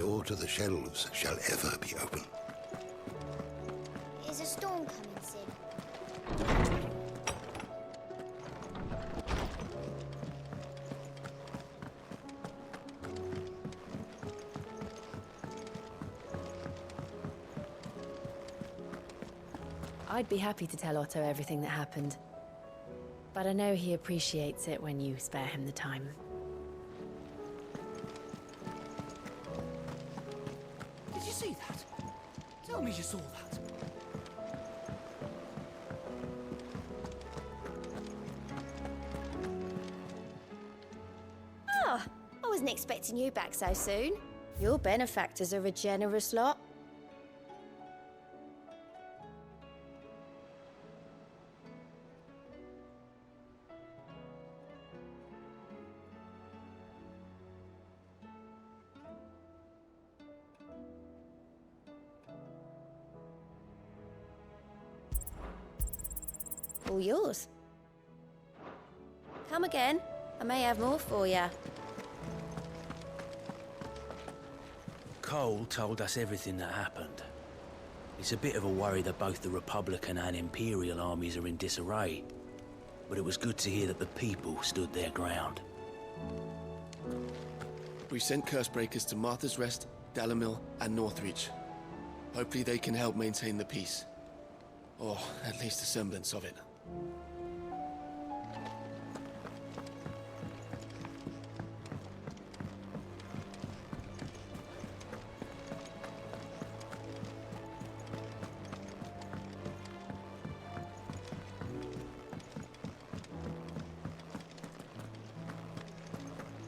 door to the shelves shall ever be open. Is a storm coming, Sid? I'd be happy to tell Otto everything that happened. But I know he appreciates it when you spare him the time. Did you see that? Tell me you saw that. Ah, I wasn't expecting you back so soon. Your benefactors are a generous lot. All yours. Come again. I may have more for you. Cole told us everything that happened. It's a bit of a worry that both the Republican and Imperial armies are in disarray. But it was good to hear that the people stood their ground. We sent Cursebreakers to Martha's Rest, Dalimil, and Northreach. Hopefully they can help maintain the peace. Or at least a semblance of it.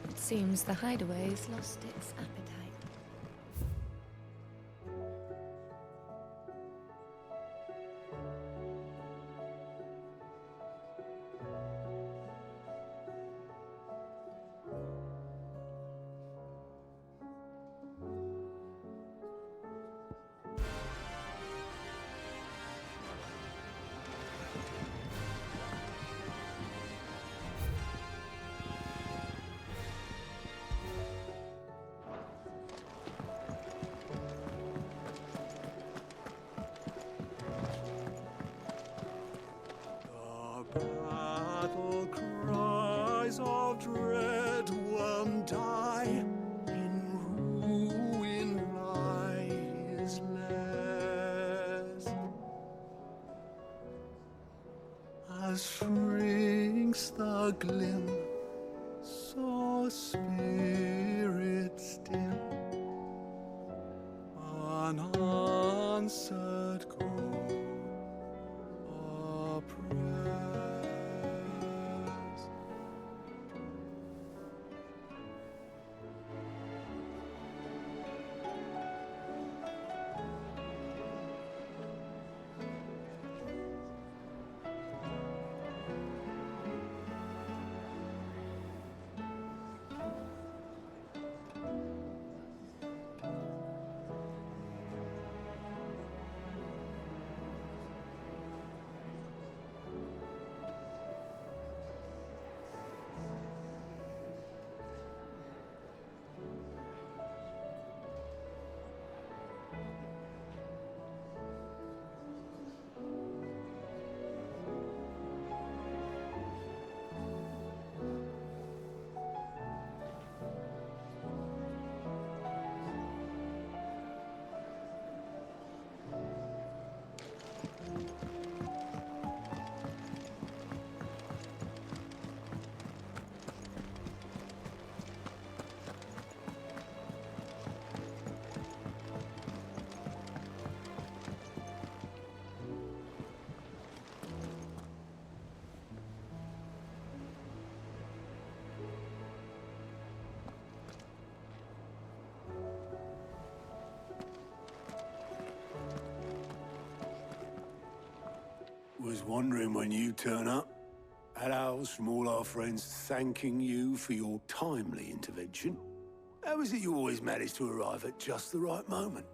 It seems the hideaway's lost its appetite. Battle cries of dread one die, in ruin lie his lares. As shrinks the glim, so spirits dim, unanswered call of prayer. Was wondering when you turn up. Had owls from all our friends thanking you for your timely intervention. How is it you always manage to arrive at just the right moment?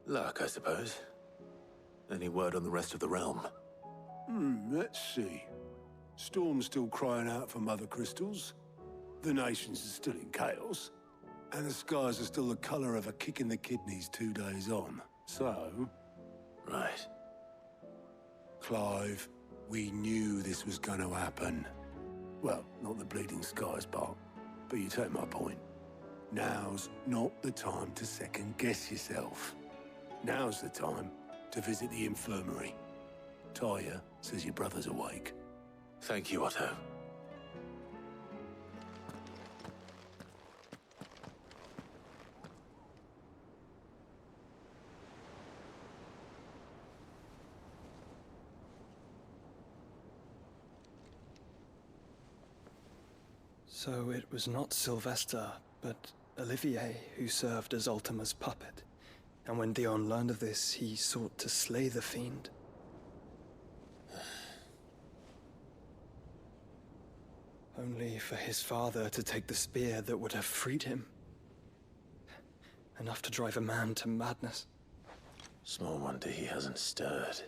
Luck, I suppose. Any word on the rest of the realm? Let's see. Storm's still crying out for Mother Crystals. The nations are still in chaos. And the skies are still the colour of a kick in the kidneys 2 days on. So... Right. Clive, we knew this was going to happen. Well, not the bleeding skies part, but you take my point. Now's not the time to second-guess yourself. Now's the time to visit the infirmary. Talia says your brother's awake. Thank you, Otto. So it was not Sylvester, but Olivier who served as Ultima's puppet. And when Dion learned of this, he sought to slay the fiend. Only for his father to take the spear that would have freed him. Enough to drive a man to madness. Small wonder he hasn't stirred.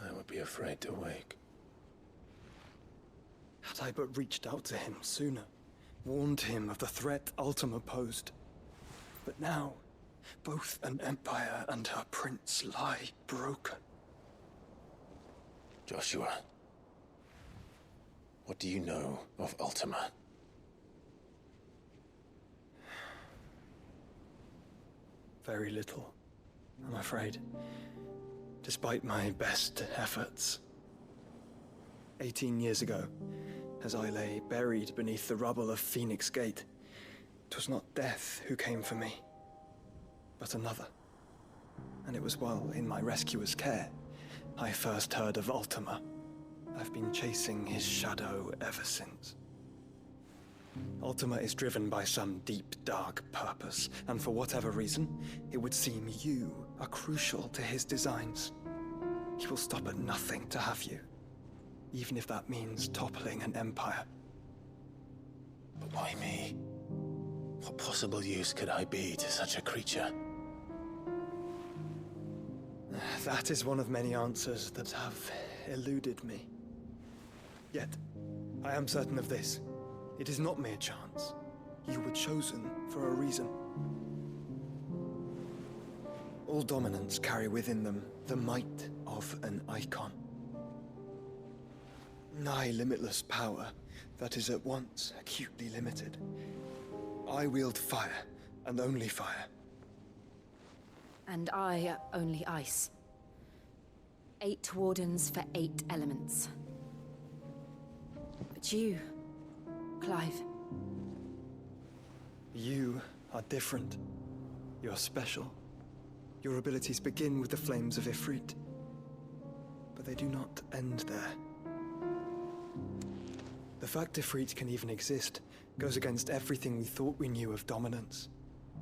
I would be afraid to wake. Had I but reached out to him sooner, warned him of the threat Ultima posed. But now, both an empire and her prince lie broken. Joshua, what do you know of Ultima? Very little, I'm afraid. Despite my best efforts. 18 years ago, as I lay buried beneath the rubble of Phoenix Gate, 'twas not death who came for me, but another. And it was while in my rescuer's care, I first heard of Ultima. I've been chasing his shadow ever since. Ultima is driven by some deep, dark purpose, and for whatever reason, it would seem you are crucial to his designs. He will stop at nothing to have you, even if that means toppling an empire. But why me? What possible use could I be to such a creature? That is one of many answers that have eluded me. Yet, I am certain of this. It is not mere chance. You were chosen for a reason. All dominants carry within them the might of an icon. Nigh limitless power that is at once acutely limited. I wield fire, and only fire. And I only ice. 8 wardens for 8 elements. But you, Clive. You are different. You're special. Your abilities begin with the flames of Ifrit. But they do not end there. The fact Ifrit can even exist goes against everything we thought we knew of dominance.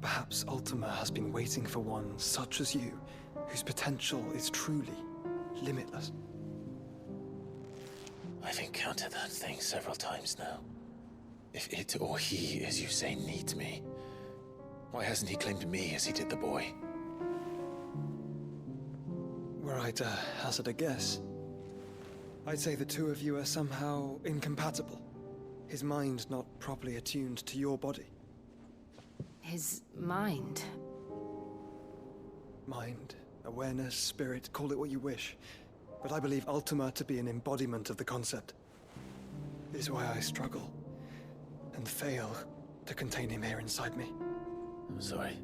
Perhaps Ultima has been waiting for one such as you, whose potential is truly limitless. I've encountered that thing several times now. If it or he, as you say, needs me, why hasn't he claimed me as he did the boy? Were I to hazard a guess, I'd say the two of you are somehow incompatible. His mind not properly attuned to your body. His mind? Mind, awareness, spirit, call it what you wish. But I believe Ultima to be an embodiment of the concept. It is why I struggle and fail to contain him here inside me. I'm sorry.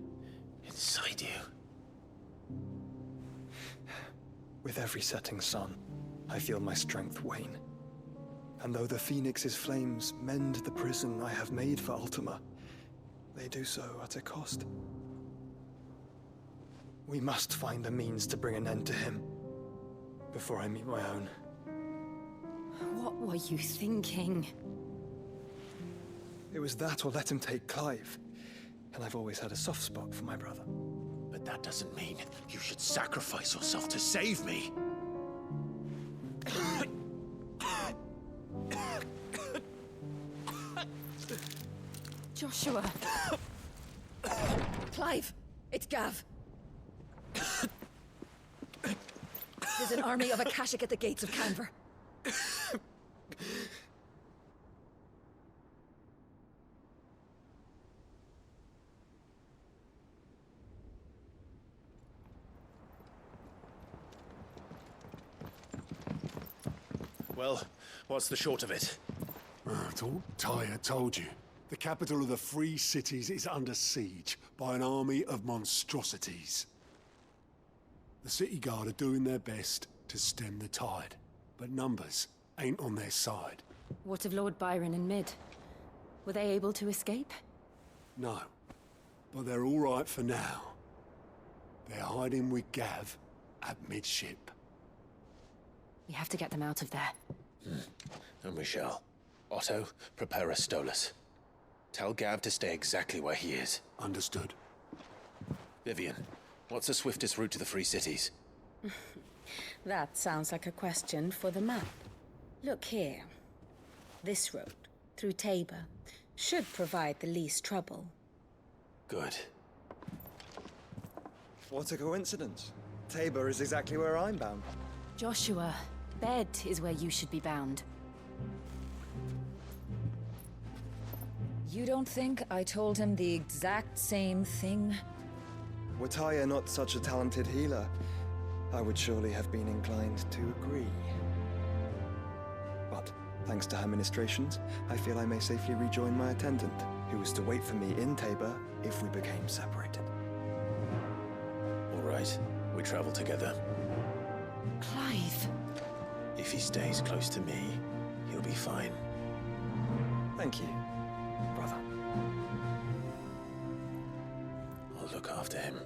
Inside you? With every setting sun, I feel my strength wane. And though the Phoenix's flames mend the prison I have made for Ultima, they do so at a cost. We must find a means to bring an end to him before I meet my own. What were you thinking? It was that or let him take Clive. And I've always had a soft spot for my brother. But that doesn't mean you should sacrifice yourself to save me. Joshua. Clive, it's Gav. There's an army of Akashic at the gates of Canver. Well, what's the short of it? I thought Tyre told you. The capital of the Free Cities is under siege by an army of monstrosities. The City Guard are doing their best to stem the tide, but numbers ain't on their side. What of Lord Byron and Mid? Were they able to escape? No, but they're all right for now. They're hiding with Gav at midship. We have to get them out of there. And we shall. Otto, prepare a Stolas. Tell Gav to stay exactly where he is. Understood. Vivian, what's the swiftest route to the Free Cities? That sounds like a question for the map. Look here. This road, through Tabor, should provide the least trouble. Good. What a coincidence. Tabor is exactly where I'm bound. Joshua, Bed is where you should be bound. You don't think I told him the exact same thing? Were Tyre not such a talented healer, I would surely have been inclined to agree. But, thanks to her ministrations, I feel I may safely rejoin my attendant, who was to wait for me in Tabor if we became separated. All right, we travel together. Clive! If he stays close to me, he'll be fine. Thank you, brother. I'll look after him.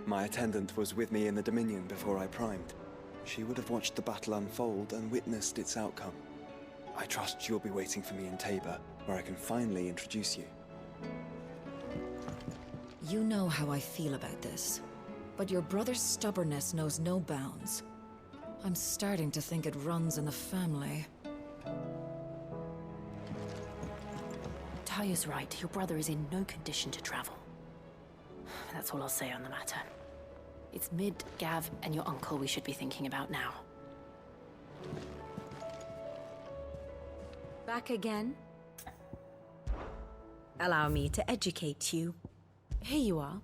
My attendant was with me in the Dominion before I primed. She would have watched the battle unfold and witnessed its outcome. I trust you'll be waiting for me in Tabor, where I can finally introduce you. You know how I feel about this, but your brother's stubbornness knows no bounds. I'm starting to think it runs in the family. Tyre's right. Your brother is in no condition to travel. That's all I'll say on the matter. It's Mid, Gav, and your uncle we should be thinking about now. Back again? Allow me to educate you. Here you are.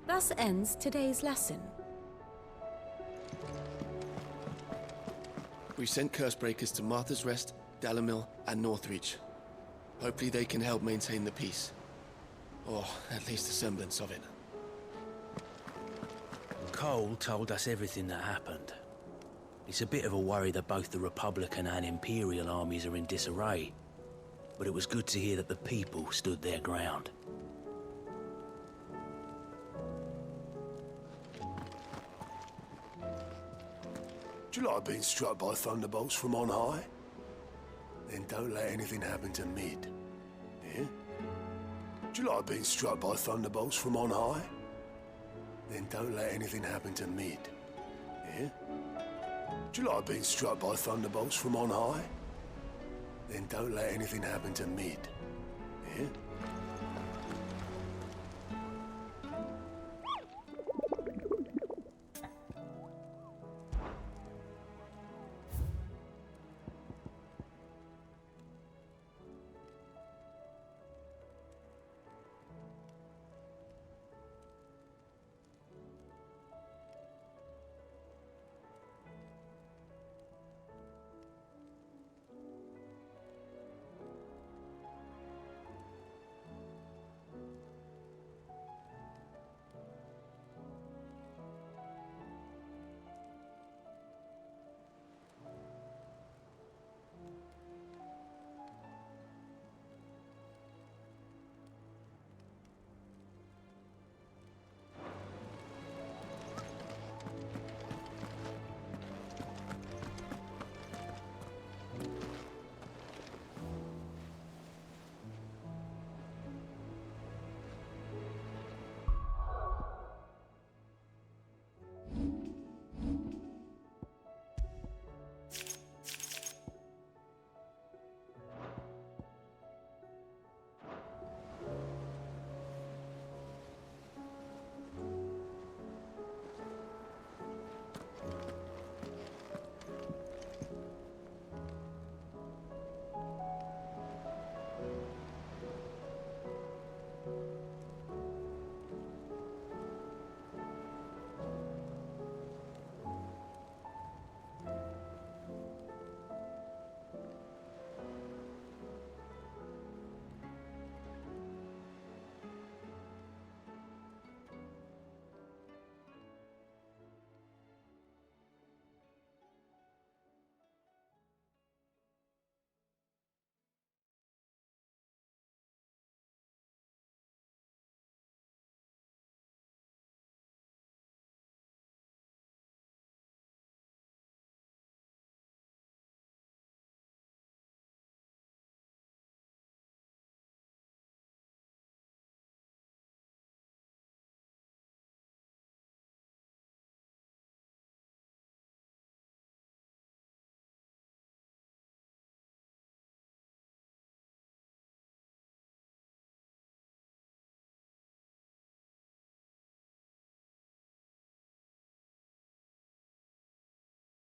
Thus ends today's lesson. We've sent Cursebreakers to Martha's Rest, Dalamil, and Northreach. Hopefully they can help maintain the peace. Or at least a semblance of it. Cole told us everything that happened. It's a bit of a worry that both the Republican and Imperial armies are in disarray. But it was good to hear that the people stood their ground. Do you like being struck by thunderbolts from on high? Then don't let anything happen to Mid. Yeah? Do you like being struck by thunderbolts from on high? Then don't let anything happen to Mid. Yeah? Do you like being struck by thunderbolts from on high? Then don't let anything happen to Mid. Yeah?